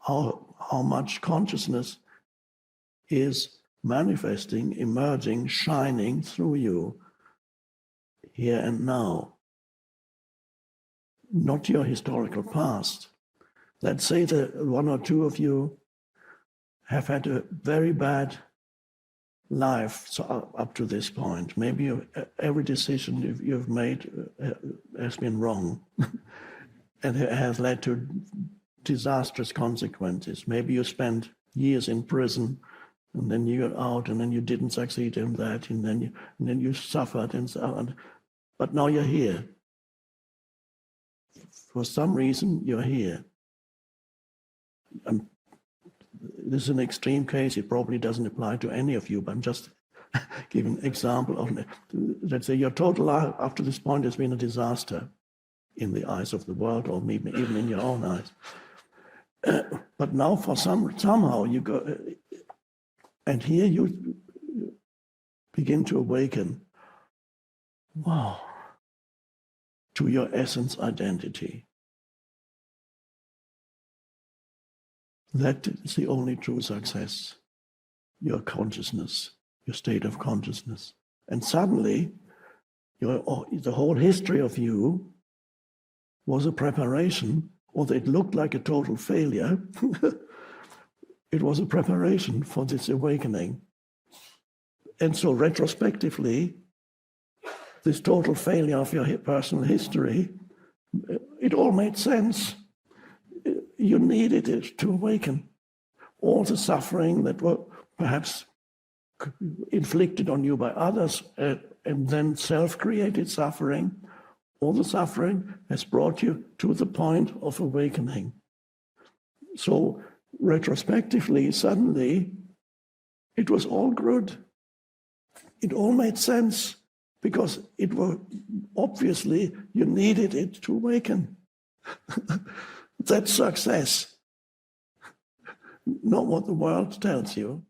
how much consciousness is manifesting, emerging, shining through you here and now. Not your historical past. Let's say that one or two of you have had a very bad life up to this point. Maybe every decision you've made has been wrong and has led to disastrous consequences. Maybe you spent years in prison, and then you're out, and then you didn't succeed in that, and then you suffered and so on. But now you're here. For some reason, you're here. This is an extreme case. It probably doesn't apply to any of you, but I'm just giving an example of, let's say, your total life up to this point has been a disaster in the eyes of the world, or maybe even in your own eyes. But now, somehow you go, and here you begin to awaken. Wow. To your essence identity. That is the only true success. your consciousness, your state of consciousness. And suddenly, the whole history of you was a preparation, although it looked like a total failure. It was a preparation for this awakening. And so retrospectively, this total failure of your personal history, it all made sense. You needed it to awaken. All the suffering that were perhaps inflicted on you by others and then self-created suffering, all the suffering has brought you to the point of awakening. So retrospectively, suddenly, it was all good. It all made sense because it was obviously you needed it to awaken. That's success. Not what the world tells you.